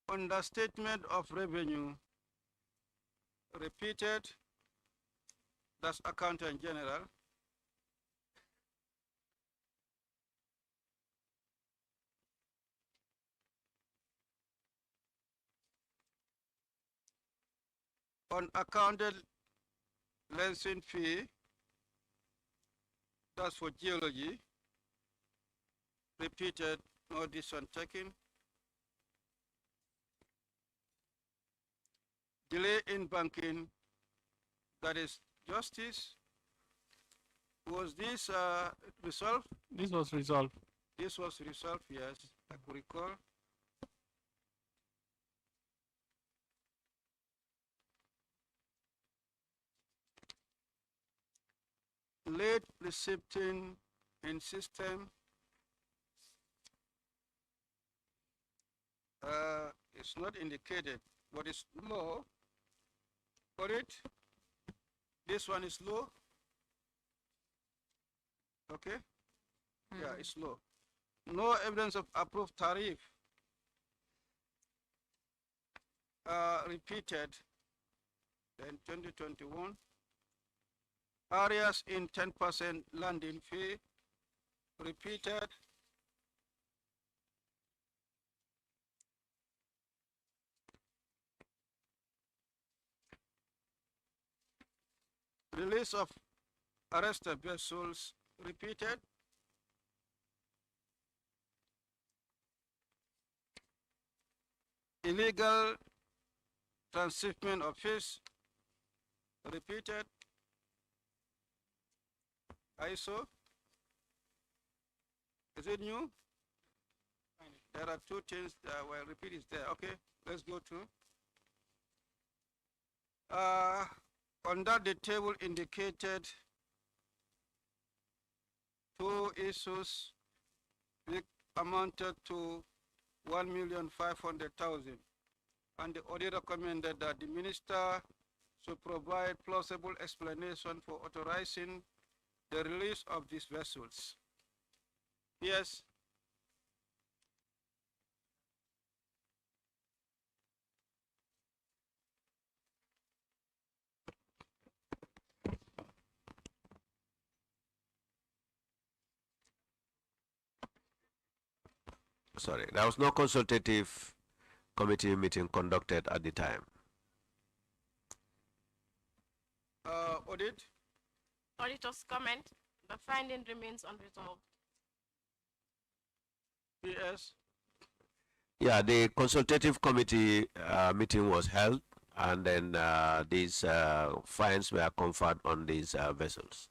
Understatement of revenue, repeated, that's accountant general. Unaccounted licensing fee, that's for geology, repeated, no decision taken. Delay in banking, that is justice. Was this resolved? This was resolved. This was resolved, yes, I could recall. Late recepting in system, it's not indicated, but it's low. For it, this one is low. Okay? Yeah, it's low. No evidence of approved tariff. Repeated in 2021. Areas in 10% landing fee, repeated. Release of arrested vessels, repeated. Illegal transshipment of fish, repeated. ISO, is it new? There are two things that were repeated there. Okay, let's go to. Under the table indicated, two issues amounted to 1,500,000, and the audit recommended that the minister should provide plausible explanation for authorizing the release of these vessels. Yes. Sorry, there was no consultative committee meeting conducted at the time. Audit? Auditor's comment, the finding remains unresolved. PS? Yeah, the consultative committee meeting was held, and then these fines were conferred on these vessels.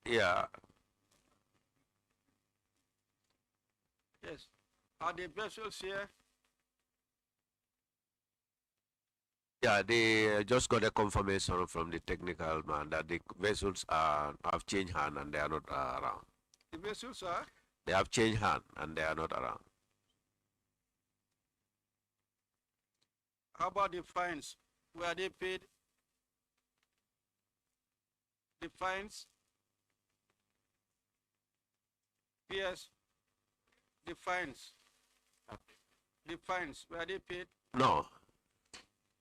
Yeah. Yes. Are the vessels here? Yeah, they just got a confirmation from the technical man that the vessels have changed hand and they are not around. The vessels are? They have changed hand and they are not around. How about the fines? Were they paid? The fines? Yes. The fines. The fines, were they paid? No.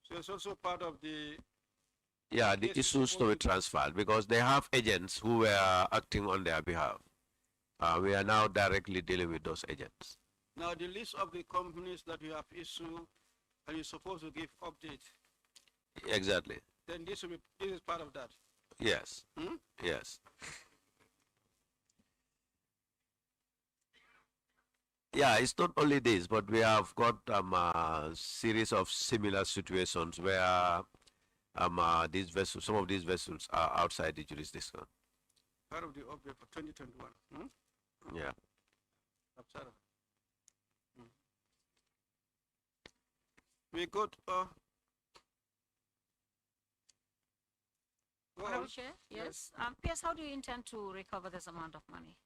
So it's also part of the. Yeah, the Yes, it's issues to be supposed to- transferred because they have agents who were acting on their behalf. We are now directly dealing with those agents. Now, the list of the companies that you have issued and you're supposed to give update, Exactly. then this is part of that. Yes. Hmm? Yes. Yeah, it's not only this, but we have got a series of similar situations where these vessels, some of these vessels are outside the jurisdiction. Part of the update for 2021. Yeah. Outside of. We got. Go Honorable on. Chair, Yes. yes. Pierce, how do you intend to recover this amount of money?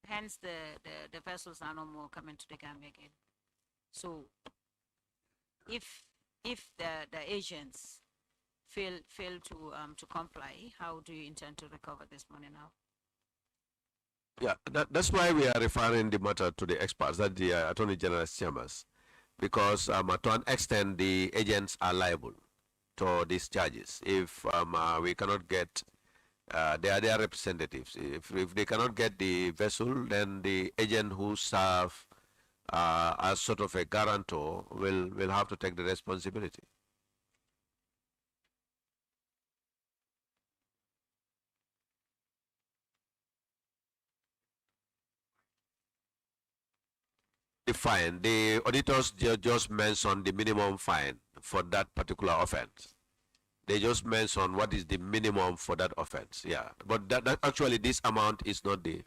Hence, the vessels are no more coming to the Gambia again. So, if the agents fail to comply, how do you intend to recover this money now? Yeah, that's why we are referring the matter to the experts, that the Attorney General's chambers, because to an extent the agents are liable to these charges. If we cannot get, they are their representatives. If they cannot get the vessel, then the agent who serve as sort of a guarantor will have to take the responsibility. The fine, the auditors just mentioned the minimum fine for that particular offense. They just mentioned what is the minimum for that offense. Yeah, but that actually this amount is not the.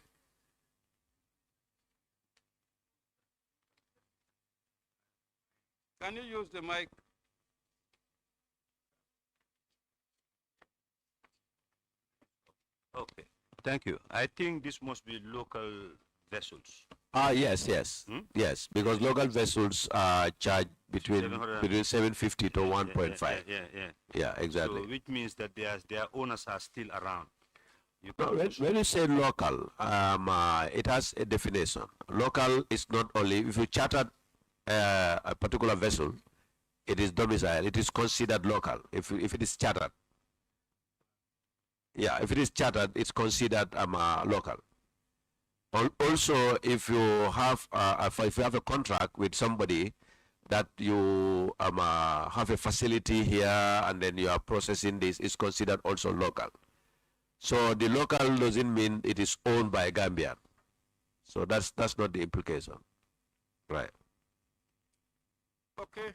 Can you use the mic? Okay, thank you. I think this must be local vessels. Yes, yes, because local vessels are charged between 750 to 1.5. Yeah, exactly. So which means that their owners are still around. You No, can when you say local, it has a definition. Local is not only if you charter a particular vessel, it is domicile. It is considered local. If it is chartered, yeah, if it is chartered, it's considered local. Also, if you have a contract with somebody that you have a facility here and then you are processing this, is considered also local. So the local doesn't mean it is owned by Gambian. So that's not the implication, right? Okay.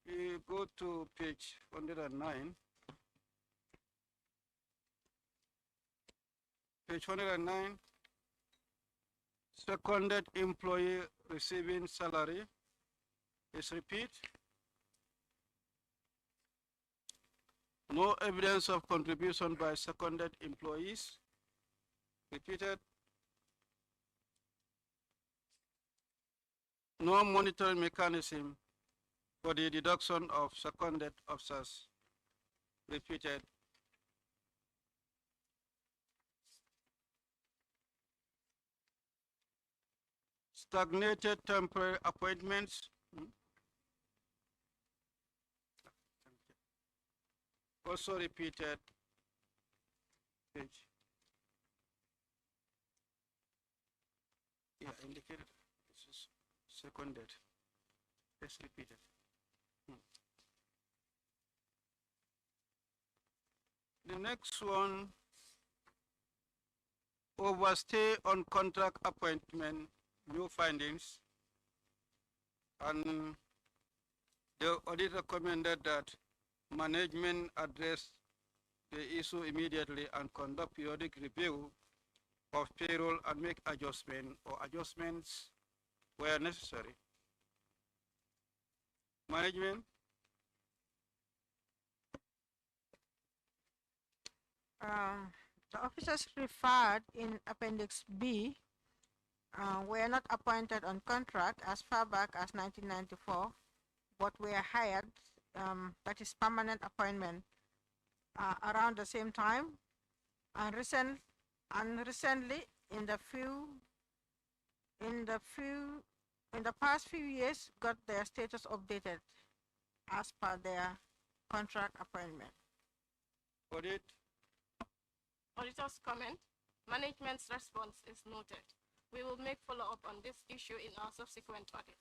We go to page 109. Page 109. Seconded employee receiving salary is repeat. No evidence of contribution by seconded employees. Repeated. No monitoring mechanism for the deduction of seconded officers. Repeated. Stagnated temporary appointments. Also repeated. Page. Yeah, indicated. This is seconded. Let's repeat it. The next one, overstay on contract appointment, new findings. And the audit recommended that management address the issue immediately and conduct periodic review of payroll and make adjustments where necessary. Management. The officers referred in Appendix B were not appointed on contract as far back as 1994, but were hired, that is permanent appointment, around the same time, and recently in the past few years got their status updated as per their contract appointment. Audit. Auditor's comment. Management's response is noted. We will make follow-up on this issue in our subsequent audit.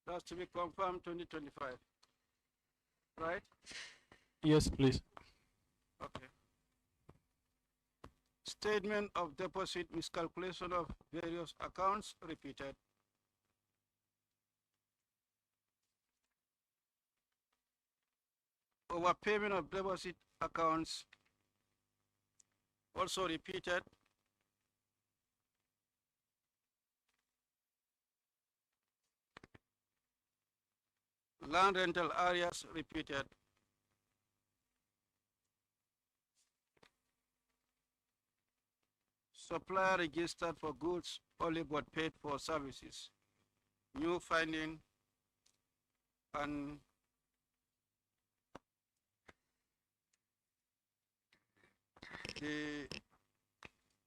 That's to be confirmed 2025, right? Yes, please. Okay. Statement of deposit miscalculation of various accounts repeated. Overpayment of deposit accounts also repeated. Land rental areas repeated. Supplier registered for goods only but paid for services. New finding and the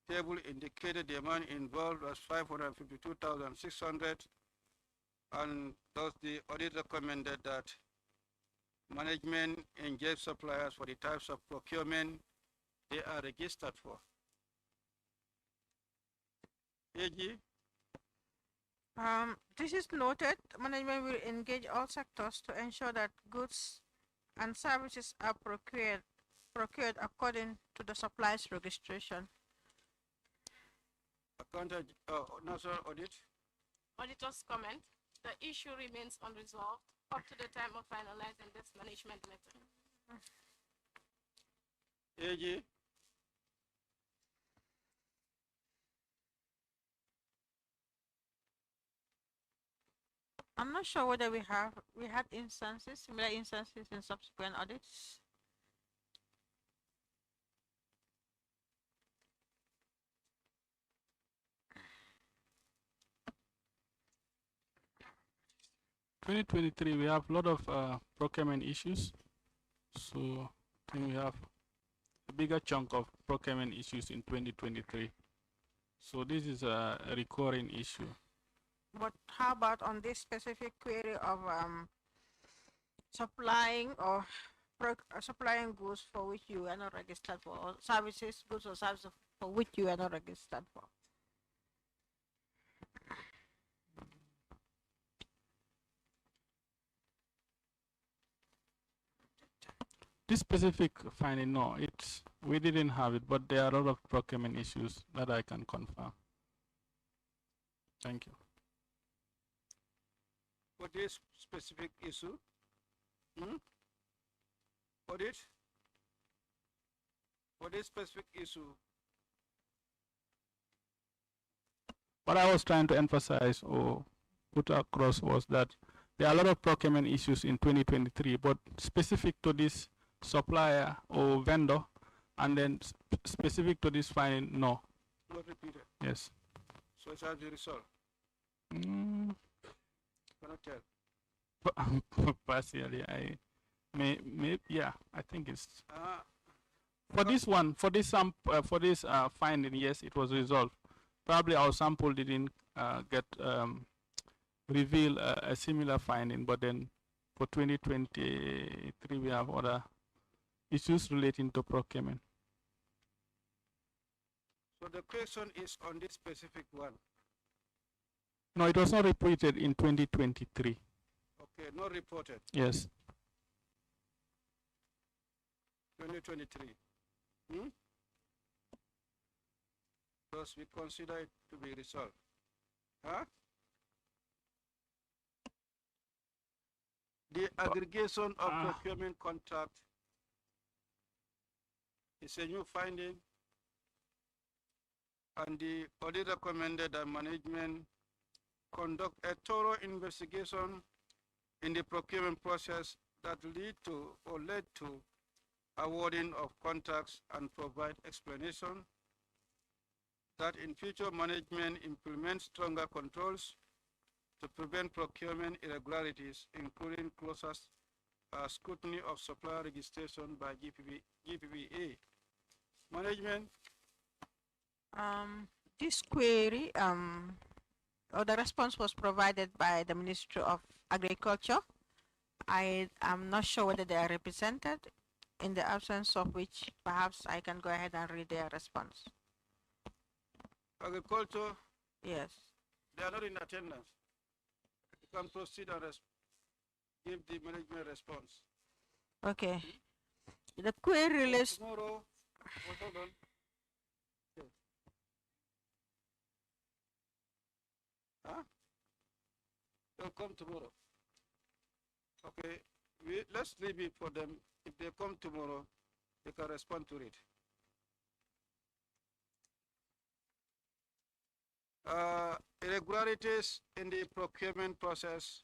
table indicated the amount involved was 552,600, and thus the audit recommended that management engage suppliers for the types of procurement they are registered for. AG? This is noted. Management will engage all sectors to ensure that goods and services are procured according to the supplies registration. Accountant, National Audit. Auditor's comment. The issue remains unresolved up to the time of finalizing this management letter. AG. I'm not sure whether we had instances, similar instances in subsequent audits. In 2023, we have a lot of procurement issues. So I think we have a bigger chunk of procurement issues in 2023. So this is a recurring issue. But how about on this specific query of supplying or supplying goods for which you are not registered for, or services, goods or services for which you are not registered for? This specific finding, no, we didn't have it, but there are a lot of procurement issues that I can confirm. Thank you. For this specific issue, audit, for this specific issue. What I was trying to emphasize or put across was that there are a lot of procurement issues in 2023, but specific to this supplier or vendor, and then specific to this finding, no. Not repeated. Yes. So it has been resolved. Cannot tell. Partially, yeah, I think it's for this one, for this finding, yes, it was resolved. Probably our sample didn't get reveal a similar finding, but then for 2023 we have other issues relating to procurement. So the question is on this specific one. No, it was not reported in 2023. Okay, not reported. Yes. 2023. Thus we consider it to be resolved. Huh? The aggregation of procurement contract is a new finding, and the audit recommended that management conduct a thorough investigation in the procurement process that led to awarding of contracts and provide explanation that in future management implements stronger controls to prevent procurement irregularities, including closer scrutiny of supplier registration by GPBA. Management. This query, or the response was provided by the Ministry of Agriculture. I am not sure whether they are represented, in the absence of which perhaps I can go ahead and read their response. Agriculture? Yes. They are not in attendance. You can proceed and give the management response. Okay. The query relates. Tomorrow, hold on. Okay. Huh? They'll come tomorrow. Okay, let's leave it for them. If they come tomorrow, they can respond to it. Irregularities in the procurement process.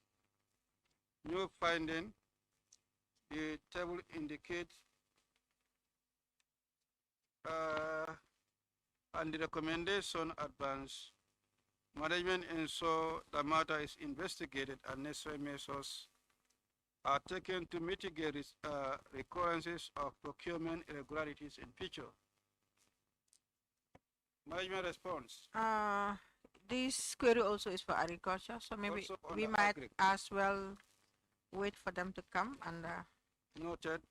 New finding. The table indicates and the recommendation advance. Management ensure the matter is investigated and necessary measures are taken to mitigate recurrences of procurement irregularities in future. Management response. This query also is for agriculture, so maybe we might as well wait for them to come and. Noted.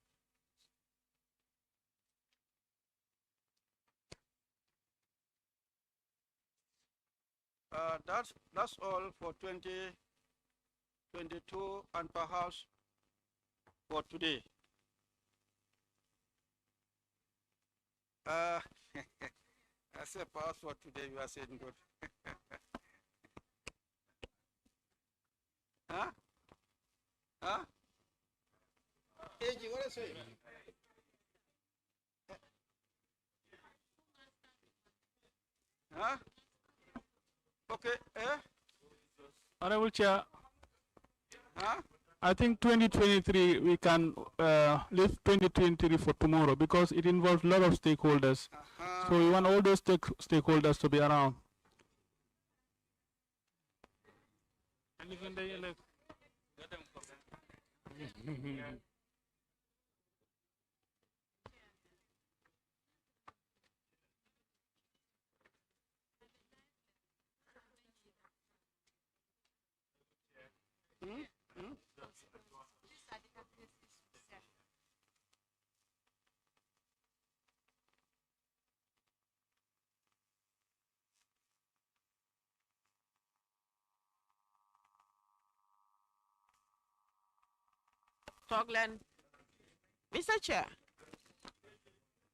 That's all for 2022 and perhaps for today. I said perhaps for today, you are saying good. Huh? Huh? AG, what is it? Huh? Okay, Honorable Chair. Huh? I think 2023, we can leave 2023 for tomorrow because it involves a lot of stakeholders. So we want all those stakeholders to be around. Toglen. Mr. Chair,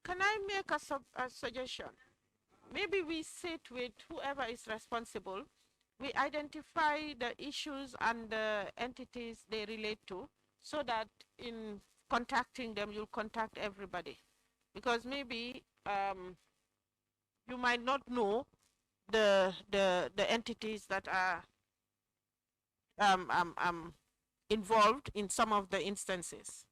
can I make a suggestion? Maybe we sit with whoever is responsible, we identify the issues and the entities they relate to, so that in contacting them, you'll contact everybody. Because maybe you might not know the entities that are involved in some of the instances.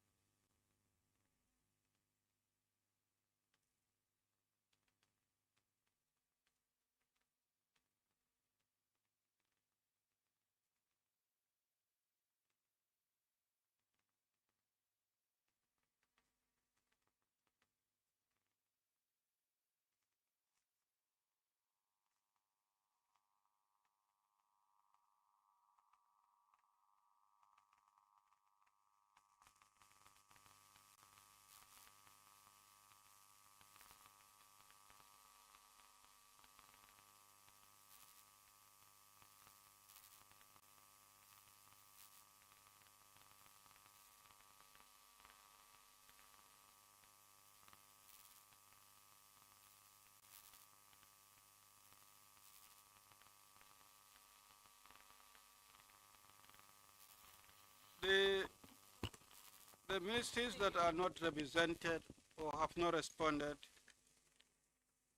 The ministries that are not represented or have not responded,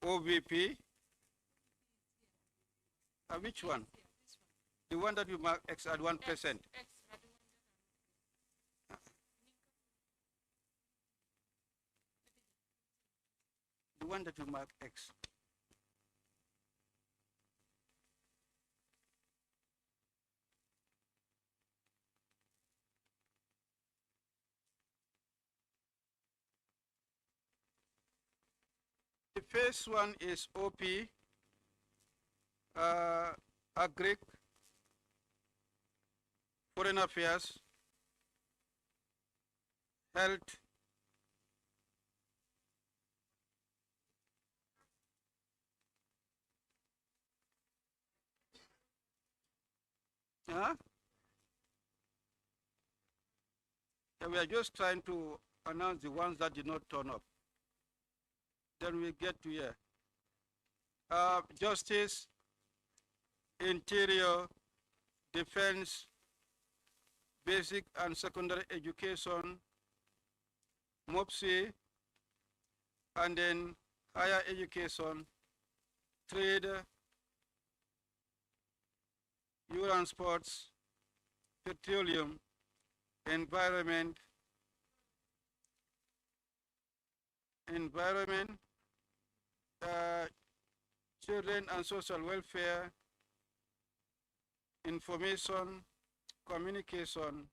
OVP, which one? The one that you mark X at 1%. one that you mark X. The first one is OP, Agric, Foreign Affairs, Health, huh? Yeah, we are just trying to announce the ones that did not turn up. Then we get to here. Justice, Interior, Defense, Basic and Secondary Education, MOPSI, and then Higher Education, Trade, Youth and Sports, Petroleum, Environment, Children and Social Welfare, Information, Communication.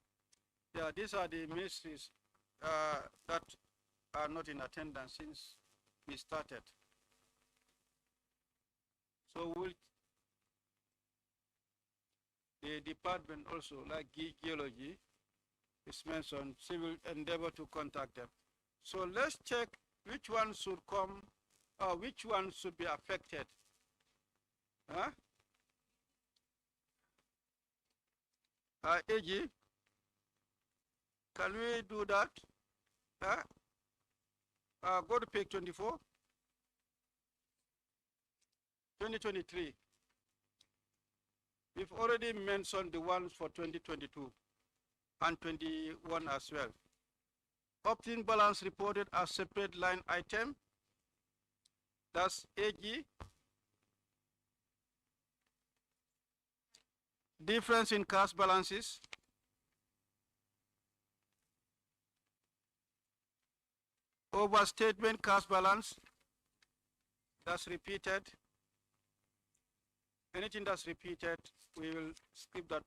Yeah, these are the ministries that are not in attendance since we started. So the department also, like geology, is mentioned, civil endeavor to contact them. So let's check which one should come, or which one should be affected. Huh? AG, can we do that? Huh? Go to page 24. 2023. We've already mentioned the ones for 2022 and 21 as well. Opt-in balance reported as separate line item. That's AG. Difference in cash balances. Overstatement cash balance. That's repeated. Anything that's repeated, we will skip that.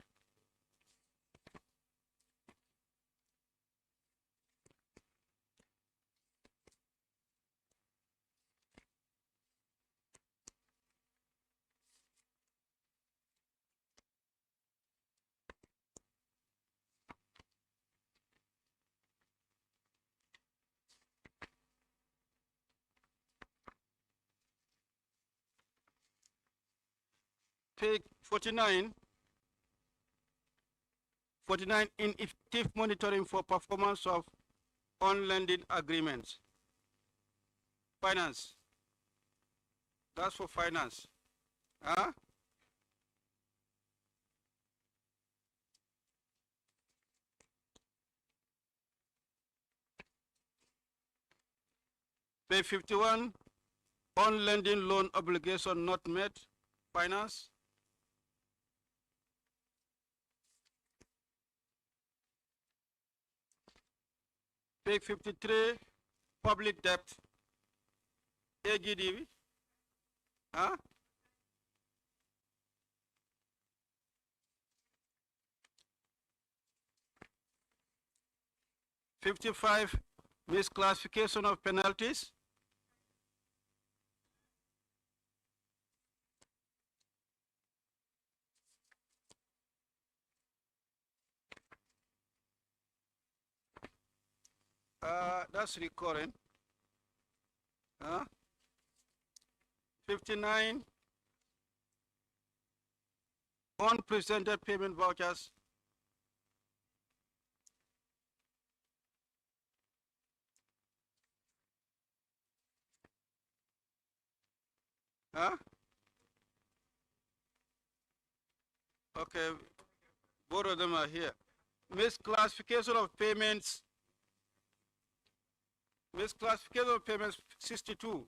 Page 49. 49, ineffective monitoring for performance of on-lending agreements. Finance. That's for finance. Huh? Page 51, on-lending loan obligation not met. Finance. Page 53, public debt, AGD, huh? $55, misclassification of penalties. That's recurring. 59, unpresented payment vouchers. Okay, both of them are here. Misclassification of payments. Misclassification of payments 62.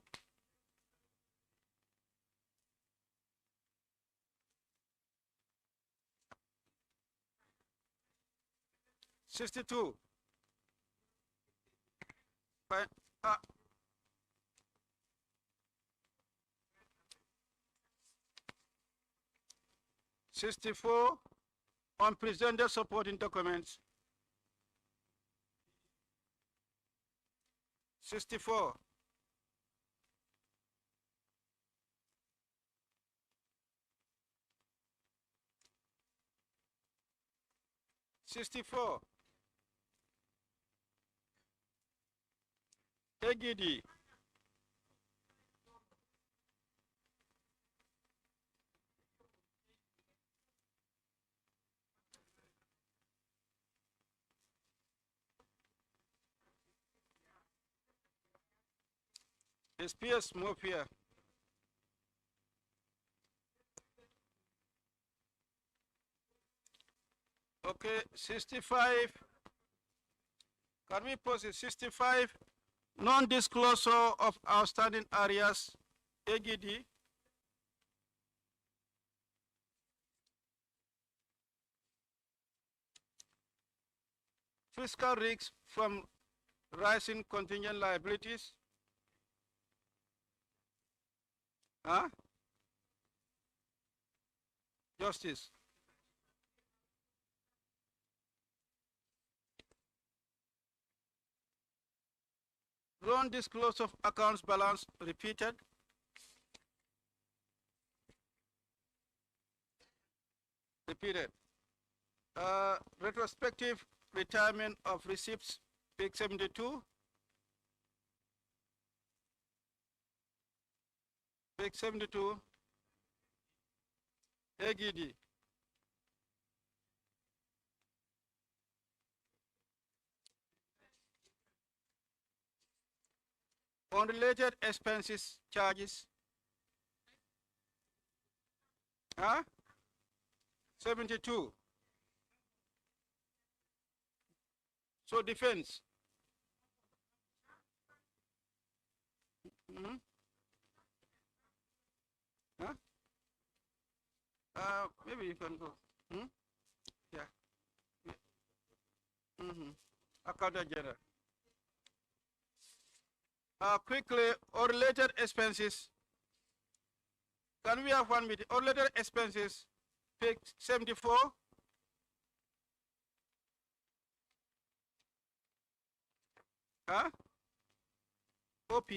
Fine. 64, unprecedented supporting documents. 64. AGD. SPS move here. Okay, 65. Can we post it? 65. Non-disclosure of outstanding areas, AGD. Fiscal risks from rising contingent liabilities. Huh? Justice. Wrong disclosure of accounts balance repeated. Retrospective retirement of receipts, page 72. Page 72. AGD. Unrelated expenses charges. Huh? 72. So defense. Mm-hmm. Huh? Maybe you can go. Hmm? Yeah. Mm-hmm. Accountant General. Quickly, or related expenses. Can we have one meeting? Or related expenses, page 74. Huh? OP.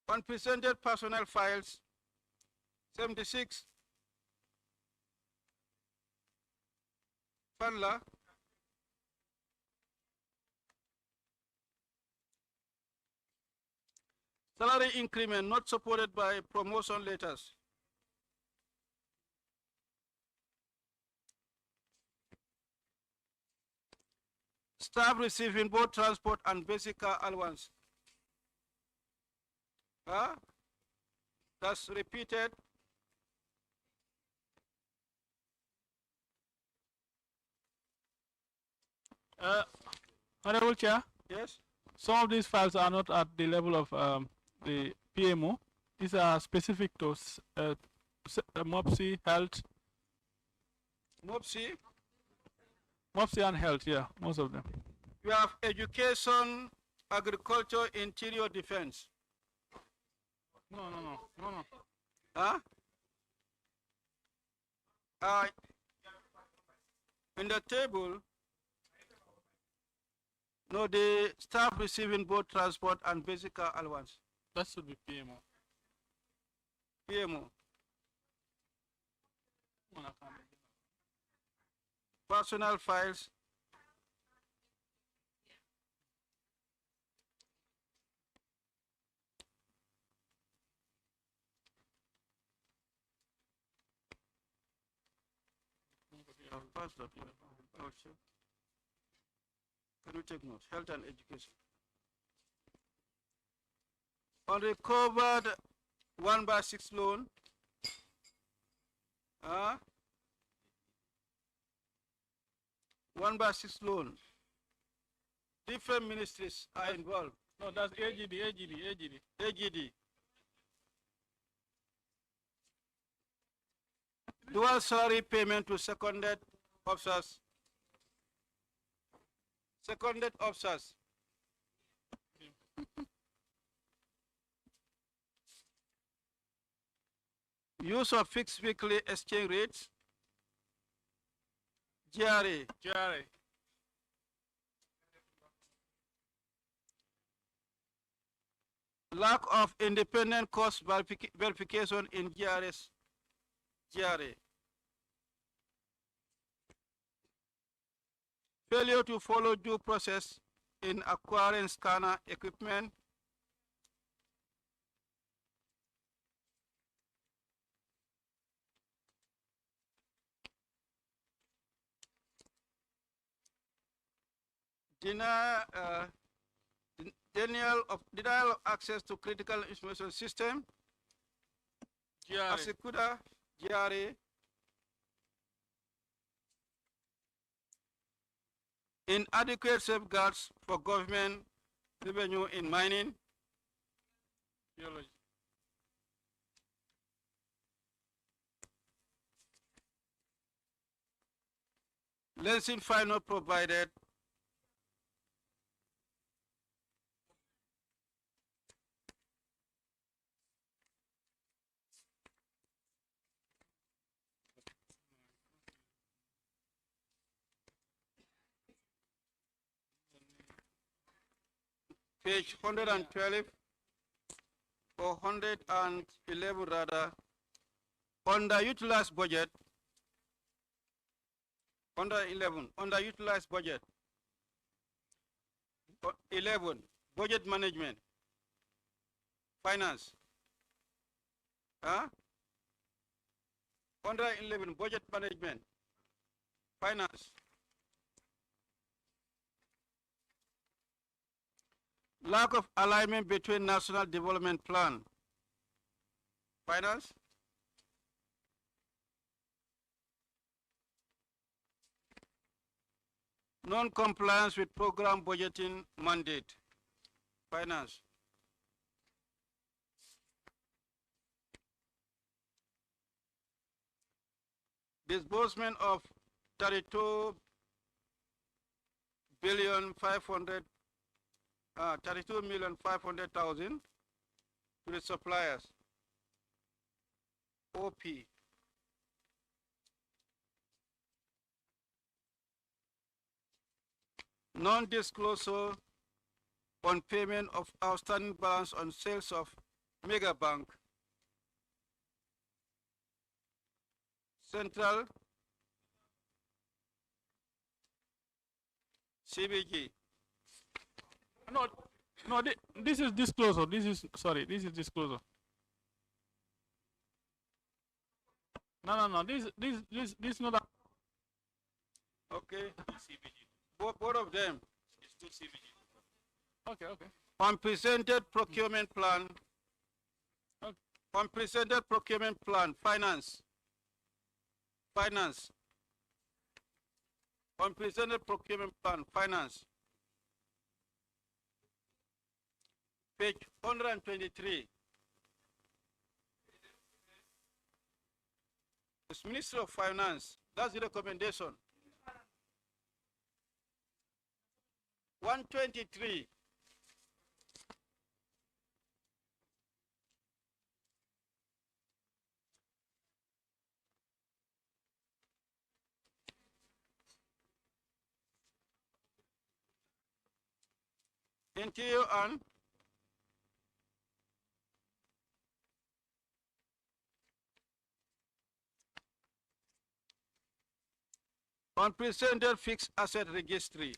Unpresented personnel files, 76. Falla. Salary increment not supported by promotion letters. Staff receiving both transport and basic car allowance. Huh? That's repeated. Honorable Chair. Yes. Some of these files are not at the level of the PMO. These are specific to MOPSI, health. MOPSI? MOPSI and health, yeah, most of them. We have education, agriculture, interior defense. No. Huh? In the table, no, the staff receiving both transport and basic car allowance. That should be PMO. PMO. Personal files. Can we take notes? Health and education. Unrecovered 1/6 loan. 1/6 loan. Different ministries are involved. No, that's AGD. AGD. Dual salary payment to seconded officers. Seconded officers. Use of fixed weekly exchange rates. GRA. GRA. Lack of independent cost verification in GRA. Failure to follow due process in acquiring scanner equipment. Denial of access to critical information system. GRA. GRA. Inadequate safeguards for government revenue in mining. Geology. Lensing file not provided. Page 112 or 111 rather, underutilized budget. 111, underutilized budget. 11, budget management. Finance. 111, budget management. Finance. Lack of alignment between National Development Plan. Finance. Non-compliance with program budgeting mandate. Finance. Disbursement of 32 billion 500 32,500,000 to the suppliers. OP. Non-disclosure on payment of outstanding balance on sales of Mega Bank. Central CBG. No, this is disclosure. This is disclosure. No. This not. Okay. Both of them. It's still CBG. Okay. Unpresented procurement plan. Okay. Unpresented procurement plan. Finance. Unpresented procurement plan. Finance. Page 123. It's Ministry of Finance. That's the recommendation. 123. Interior and unprecedented fixed asset registry.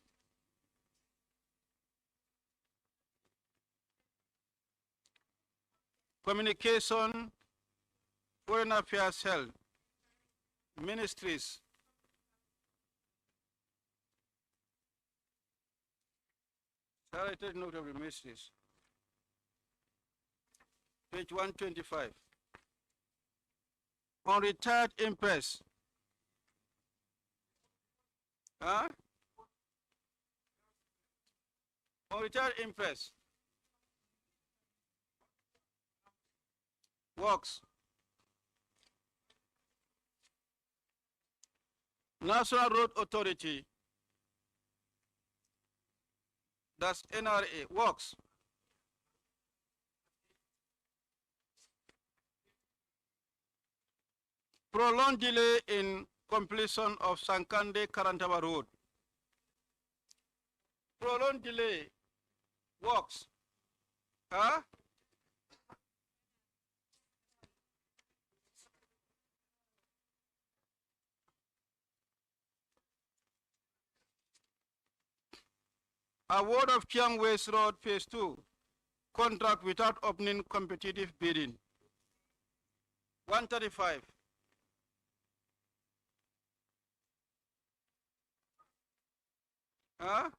Communication, Foreign Affairs Health, Ministries. Shall I take note of the ministries? Page 125. On retired impress. On retired impress. Works. National Road Authority. That's NRA. Works. Prolonged delay in completion of Sankande Karantaba Road. Prolonged delay works. Huh? Award of Chiang West Road Phase 2. Contract without opening competitive bidding. 135. Huh?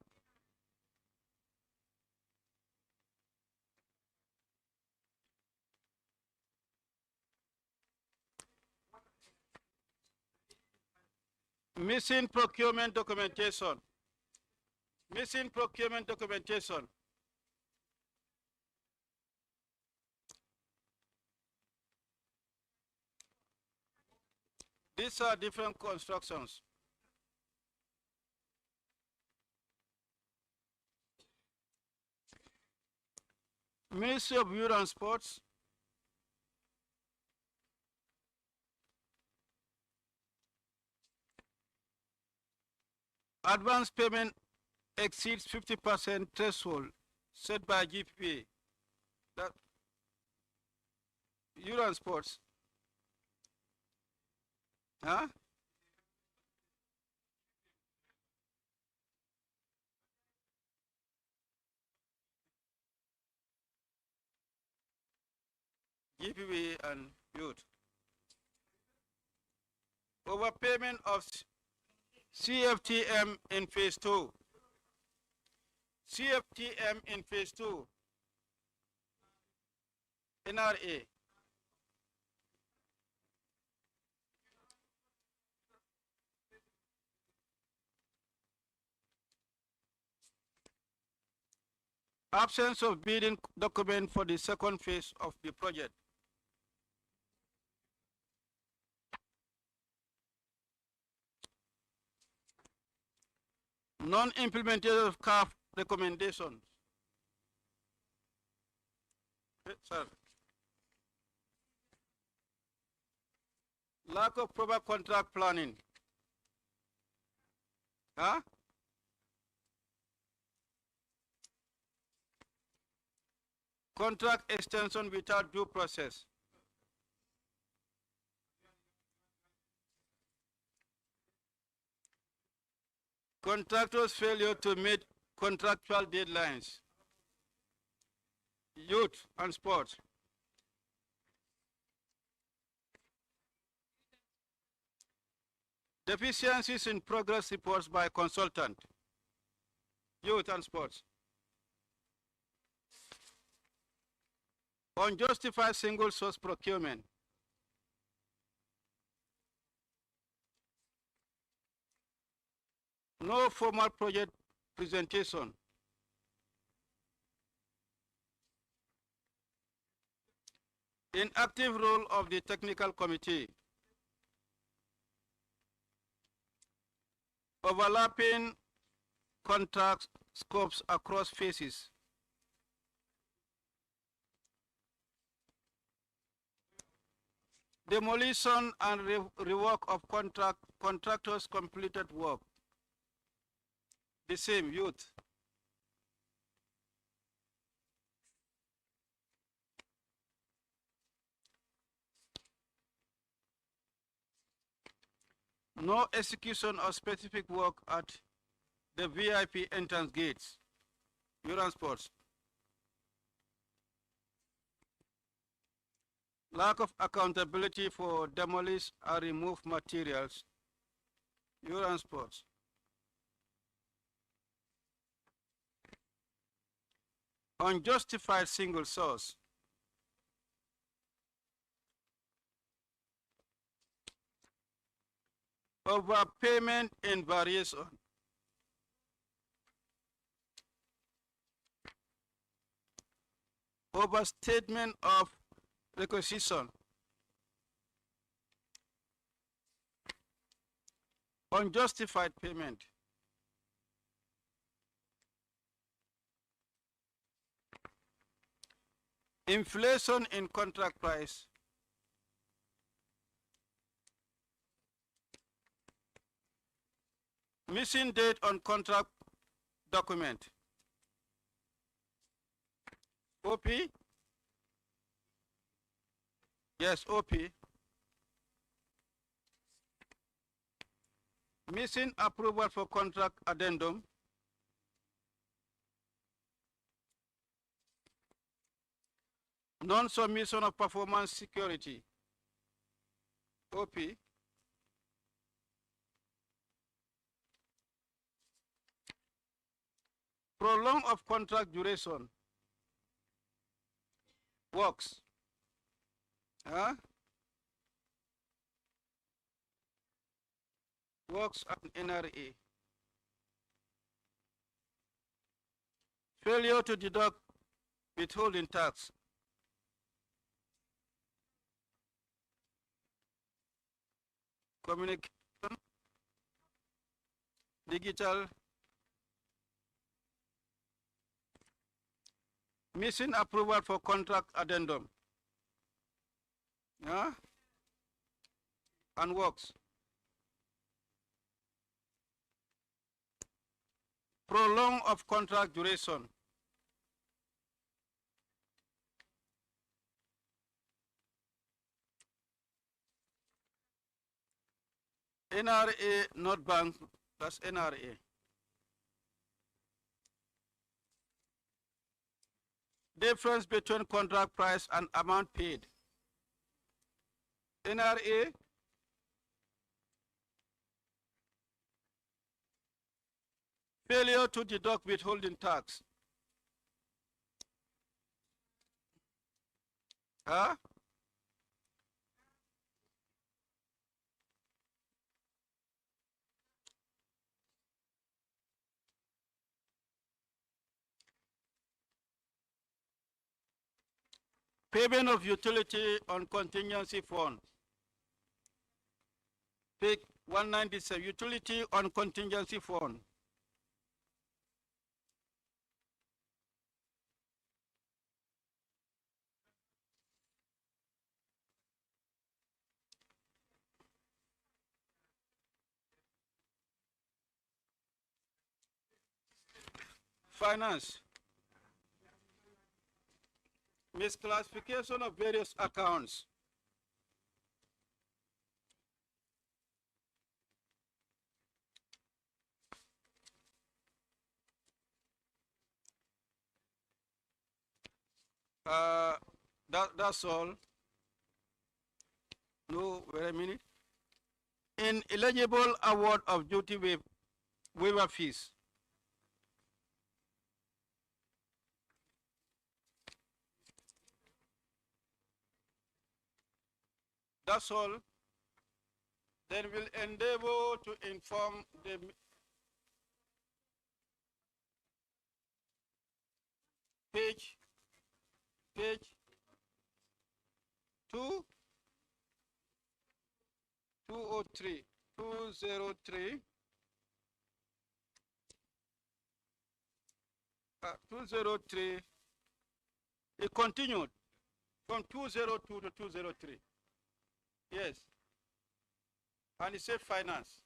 Missing procurement documentation. Missing procurement documentation. These are different constructions. Ministry of Youth and Sports. Advance payment exceeds 50% threshold set by GPPA. That Youth and Sports. Huh? GPPA and youth. Overpayment of CFTM in phase 2. CFTM in phase 2. NRA. Absence of bidding document for the second phase of the project. Non-implementation of CAF recommendations. Sir. Lack of proper contract planning. Huh? Contract extension without due process. Contractors' failure to meet contractual deadlines. Youth and sports. Deficiencies in progress reports by consultant. Youth and sports. Unjustified single source procurement. No formal project presentation. Inactive role of the technical committee. Overlapping contract scopes across phases. Demolition and rework of contractors' completed work. The same, youth. No execution of specific work at the VIP entrance gates. Youth and sports. Lack of accountability for demolished and removed materials. Youth and sports. Unjustified single source. Overpayment in variation. Overstatement of requisition. Unjustified payment. Inflation in contract price. Missing date on contract document. OP? Yes, OP. Missing approval for contract addendum. Non-submission of performance security. OP. Prolong of contract duration. Works. Huh? Works and NRA. Failure to deduct withholding tax. Communication. Digital. Missing approval for contract addendum. Yeah? And works. Prolong of contract duration. NRA, not bank, that's NRA. Difference between contract price and amount paid. NRA. Failure to deduct withholding tax. Huh? Payment of utility on contingency fund. Page 197, utility on contingency fund. Finance. Misclassification of various accounts. That's all. No, wait a minute. Ineligible award of duty waiver fees. That's all. Then we'll endeavor to inform the page 2, 203, 203, 203, it continued from 202 to 203. Yes. And it said finance.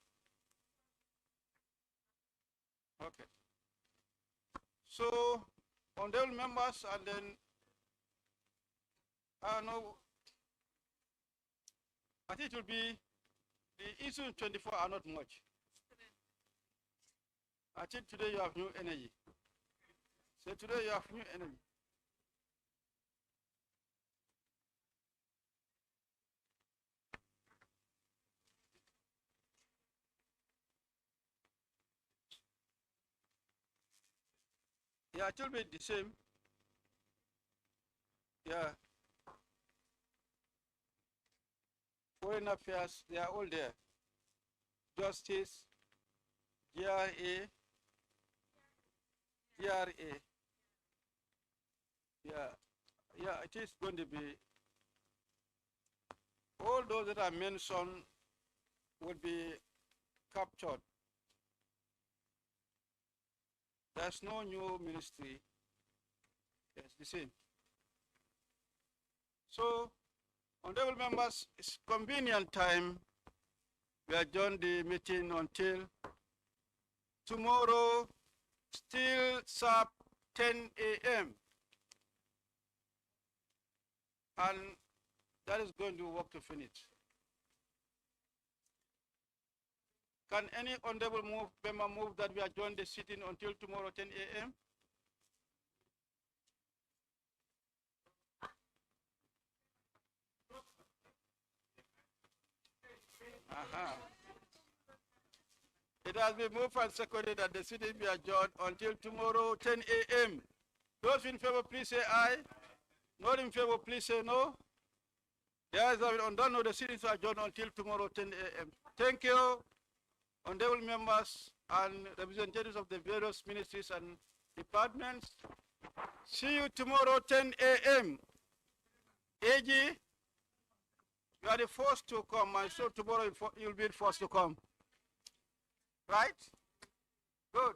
Okay. So, honorable members, and then I think it will be the issue 24 are not much. I think today you have new energy. So today you have new energy. Yeah, it will be the same. Yeah. Foreign affairs, they are all there. Justice, GRA, GRA. Yeah, it is going to be, all those that are mentioned will be captured. There's no new ministry. Yes, the same. So, honorable members, it's convenient time. We adjourn the meeting until tomorrow still sharp 10 a.m. And that is going to work to finish. Can any honorable member move that we adjourn the sitting until tomorrow 10 a.m.? It has been moved and seconded that the sitting be adjourned until tomorrow 10 a.m. Those in favor, please say aye. Not in favor, please say no. The ayes have it. On that note, the sitting is adjourned until tomorrow 10 a.m. Thank you, honorable members and representatives of the various ministries and departments. See you tomorrow 10 a.m. AG, you are the first to come, and so tomorrow you'll be the first to come. Right? Good.